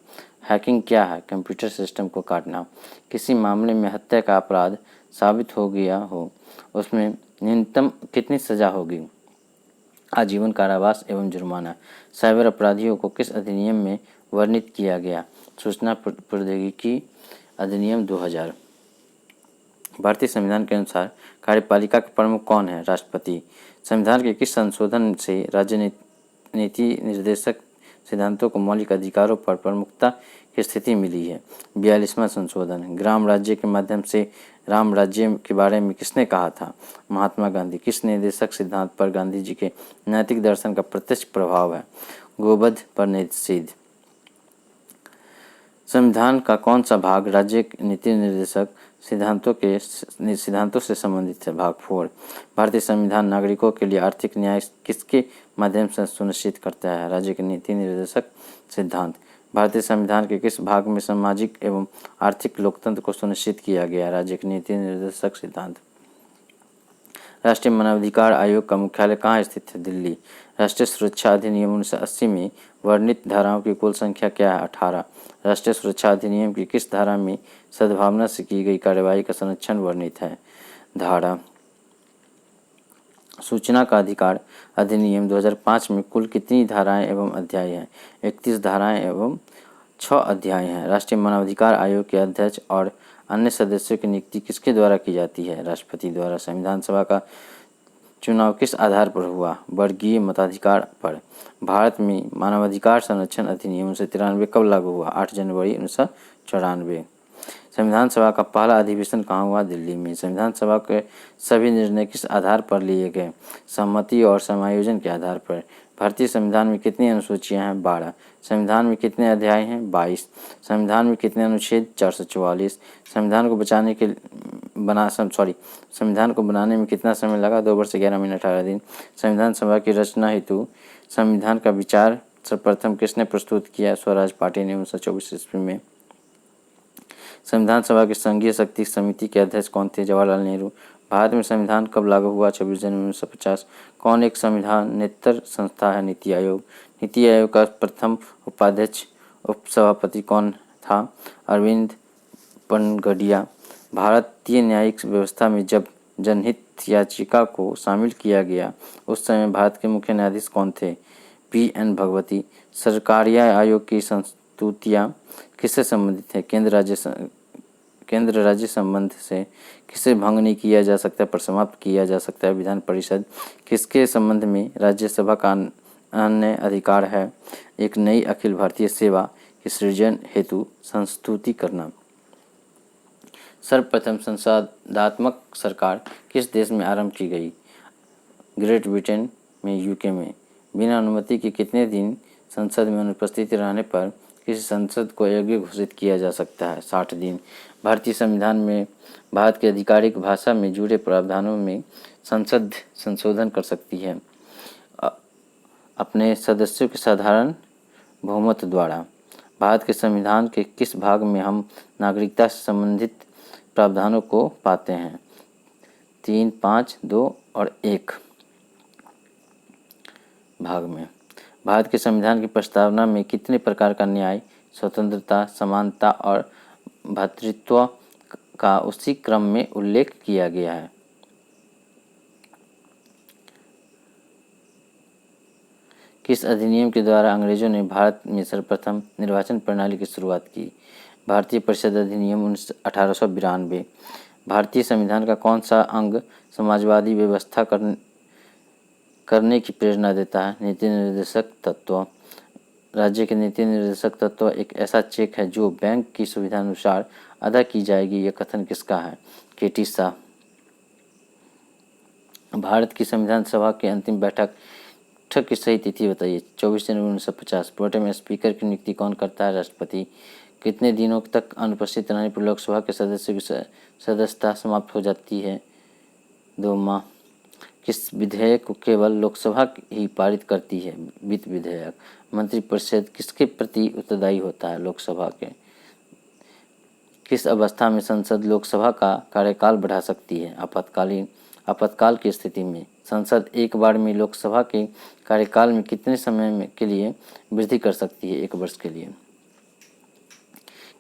हैकिंग क्या है? कंप्यूटर सिस्टम को काटना। किसी मामले में हत्या का अपराध साबित हो गया हो उसमें न्यूनतम कितनी सजा होगी? आजीवन कारावास एवं जुर्माना। साइबर अपराधियों को किस अधिनियम में वर्णित किया गया? सूचना प्रौद्योगिकी अधिनियम 2000। भारतीय संविधान के अनुसार कार्यपालिका के प्रमुख कौन है? राष्ट्रपति। संविधान के किस संशोधन से राज्य नीति निर्देशक सिद्धांतों को मौलिक अधिकारों पर प्रमुखता की स्थिति मिली है? 42वां संशोधन। ग्राम राज्य के माध्यम से राम राज्य के बारे में किसने कहा था? महात्मा गांधी। किस निर्देशक सिद्धांत पर गांधी जी के नैतिक दर्शन का प्रत्यक्ष प्रभाव है? गोवध पर निषेध। संविधान का कौन सा भाग राज्य नीति निर्देशक सिद्धांतों से संबंधित है? भाग 4। भारतीय संविधान नागरिकों के लिए आर्थिक न्याय किसके माध्यम से सुनिश्चित करता है? राज्य के नीति निर्देशक सिद्धांत। भारतीय संविधान के किस भाग में सामाजिक एवं आर्थिक लोकतंत्र को सुनिश्चित किया गया? राज्य के नीति निर्देशक सिद्धांत। राष्ट्रीय मानवाधिकार आयोग का मुख्यालय कहाँ स्थित है? दिल्ली। राष्ट्रीय सुरक्षा अधिनियम 1980 में वर्णित धाराओं की कुल संख्या क्या है? 18। राष्ट्रीय सुरक्षा अधिनियम की किस धारा में सद्भावना से की गई कार्यवाही का संरक्षण वर्णित है? धारा। सूचना का अधिकार अधिनियम 2005 में कुल कितनी धाराएं एवं अध्याय हैं? 31 धाराएं एवं 6 अध्याय हैं। राष्ट्रीय मानवाधिकार आयोग के अध्यक्ष और अन्य सदस्यों की नियुक्ति किसके द्वारा की जाती है? राष्ट्रपति द्वारा। संविधान सभा का चुनाव किस आधार पर हुआ? वर्गीय मताधिकार पर। भारत में मानवाधिकार संरक्षण अधिनियम 1993 कब लागू हुआ? 8 जनवरी 1994। संविधान सभा का पहला अधिवेशन कहाँ हुआ? दिल्ली में। संविधान सभा के सभी निर्णय किस आधार पर लिए गए? सहमति और समायोजन के आधार पर। भारतीय संविधान में कितनी अनुसूचियां हैं? 12। संविधान में कितने अध्याय हैं? 22। संविधान में कितने अनुच्छेद? 444। संविधान को बनाने में कितना समय लगा? 2 वर्ष 11 महीने 18 दिन। संविधान सभा की रचना हेतु संविधान का विचार सर्वप्रथम किसने प्रस्तुत किया? स्वराज पार्टी ने 1924 ईस्वी में। संविधान सभा की संघीय शक्ति समिति के अध्यक्ष कौन थे? जवाहरलाल नेहरू। भारत में संविधान कब लागू हुआ? 26 जनवरी 1950। कौन एक संविधानेतर संस्था है? नीति आयोग। नीति आयोग का प्रथम उपाध्यक्ष उपसभापति कौन था? अरविंद पनगडिया। भारतीय न्यायिक व्यवस्था में जब जनहित याचिका को शामिल किया गया उस समय भारत के मुख्य न्यायाधीश कौन थे? PN भगवती। सरकारिया आयोग की संस्तुतियाँ किससे संबंधित है? केंद्र राज्य संबंध से। किसे भंग नहीं किया जा सकता पर समाप्त किया जा सकता है? विधान परिषद। किसके संबंध में राज्यसभा का अन्य अधिकार है? एक नई अखिल भारतीय सेवा के सृजन हेतु संस्तुति करना। सर्वप्रथम संसदात्मक सरकार किस देश में आरंभ की गई? ग्रेट ब्रिटेन में, UK में। बिना अनुमति के कितने दिन संसद में अनुपस्थिति रहने पर किसी संसद को अयोग्य घोषित किया जा सकता है? 60 दिन। भारतीय संविधान में भारत की आधिकारिक भाषा में जुड़े प्रावधानों में संसद संशोधन कर सकती है अपने सदस्यों के साधारण बहुमत द्वारा। भारत के संविधान के किस भाग में हम नागरिकता से संबंधित प्रावधानों को पाते हैं? 3, 5, 2 और 1। भाग में। भारत के संविधान की प्रस्तावना में कितने प्रकार का न्याय, स्वतंत्रता, समानता और भ्रातृत्व का उसी क्रम में उल्लेख किया गया है? किस अधिनियम के द्वारा अंग्रेजों ने भारत में सर्वप्रथम निर्वाचन प्रणाली की शुरुआत की? भारतीय परिषद अधिनियम 1892। भारतीय संविधान का कौन सा अंग समाजवादी व्यवस्था करने की प्रेरणा देता है? नीति निर्देशक तत्व। राज्य के नीति निर्देशक तत्व एक ऐसा चेक है जो बैंक की सुविधानुसार अदा की जाएगी, यह कथन किसका है? केटी शाह। भारत की संविधान सभा की अंतिम बैठक की सही तिथि बताइए। 24 जनवरी 1950। प्रोटेम स्पीकर की नियुक्ति कौन करता है? राष्ट्रपति। कितने दिनों तक अनुपस्थित रहने पर लोकसभा के सदस्य की सदस्यता समाप्त हो जाती है? 2 माह। किस विधेयक को केवल लोकसभा ही पारित करती है? वित्त विधेयक। मंत्रिपरिषद किसके प्रति उत्तरदायी होता है? लोकसभा के। किस अवस्था में संसद लोकसभा का कार्यकाल बढ़ा सकती है? आपातकाल की स्थिति में। संसद एक बार में लोकसभा के कार्यकाल में कितने समय के लिए वृद्धि कर सकती है? 1 वर्ष के लिए।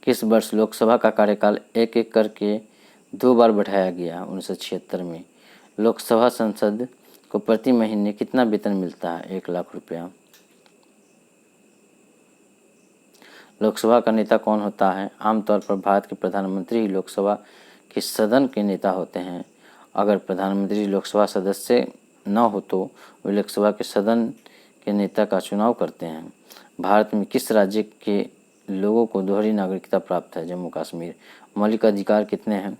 किस वर्ष लोकसभा का कार्यकाल एक एक करके 2 बार बढ़ाया गया? 1976 में। लोकसभा संसद को प्रति महीने कितना वेतन मिलता है? 1 लाख रुपया। लोकसभा का नेता कौन होता है? आमतौर पर भारत के प्रधानमंत्री ही लोकसभा के सदन के नेता होते हैं। अगर प्रधानमंत्री लोकसभा सदस्य न हो तो वे लोकसभा के सदन के नेता का चुनाव करते हैं। भारत में किस राज्य के लोगों को दोहरी नागरिकता प्राप्त है? जम्मू कश्मीर। मौलिक अधिकार कितने हैं?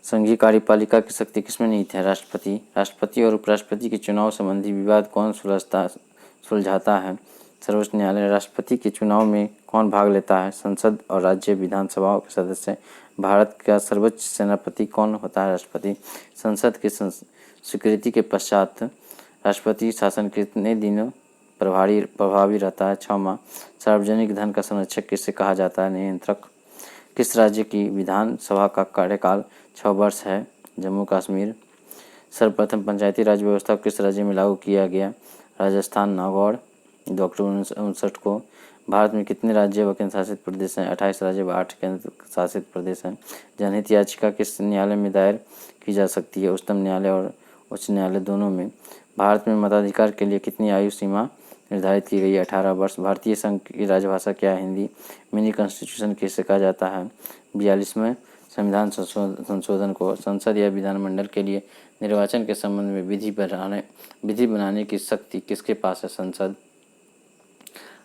संघीय कार्यपालिका की शक्ति किसमें निहित है? राष्ट्रपति। राष्ट्रपति और उपराष्ट्रपति के चुनाव संबंधी विवाद कौन सुलझाता है? सर्वोच्च न्यायालय। राष्ट्रपति के चुनाव में कौन भाग लेता है? संसद और राज्य विधानसभाओं के सदस्य। भारत का सर्वोच्च सेनापति कौन होता है? राष्ट्रपति। संसद के स्वीकृति के पश्चात राष्ट्रपति शासन कितने दिनों प्रभावी रहता है? 6 माह। सार्वजनिक धन का संरक्षक किसे कहा जाता है? नियंत्रक। किस राज्य की विधानसभा का कार्यकाल 6 वर्ष है? जम्मू कश्मीर। सर्वप्रथम पंचायती राज व्यवस्था किस राज्य में लागू किया गया? राजस्थान, नागौर। 2 अक्टूबर 1959 को। भारत में कितने राज्य व केंद्र शासित प्रदेश हैं? 28 राज्य व 8 केंद्र शासित प्रदेश हैं। जनहित याचिका किस न्यायालय में दायर की जा सकती है? उच्चतम न्यायालय और उच्च न्यायालय दोनों में। भारत में मताधिकार के लिए कितनी आयु सीमा निर्धारित की गई है? 18 वर्ष। भारतीय संघ की राजभाषा क्या है? हिंदी। मिनी कॉन्स्टिट्यूशन किसे कहा जाता है? 42वें संविधान संशोधन को। संसद या विधानमंडल के लिए निर्वाचन के संबंध में विधि बनाने की शक्ति किसके पास है? संसद।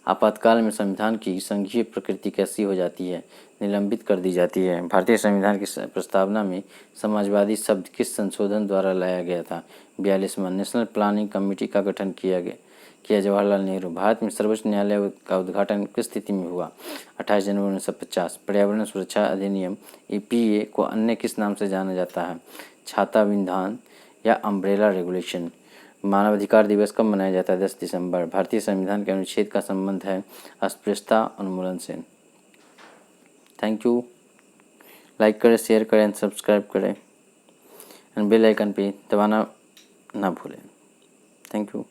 आपातकाल में संविधान की संघीय प्रकृति कैसी हो जाती है? निलंबित कर दी जाती है। भारतीय संविधान की प्रस्तावना में समाजवादी शब्द किस संशोधन द्वारा लाया गया था? 42वां। नेशनल प्लानिंग कमेटी का गठन किया जवाहरलाल नेहरू। भारत में सर्वोच्च न्यायालय का उद्घाटन किस तिथि में हुआ? 28 जनवरी 1950। पर्यावरण सुरक्षा अधिनियम EPA को अन्य किस नाम से जाना जाता है? छाता विधान या अम्ब्रेला रेगुलेशन। मानवाधिकार दिवस कब मनाया जाता है? 10 दिसंबर। भारतीय संविधान के अनुच्छेद का संबंध है अस्पृश्यता उन्मूलन से। Thank you. लाइक करें, शेयर करें एंड सब्सक्राइब करें एंड बेल आइकन पे दबाना ना भूलें। Thank you.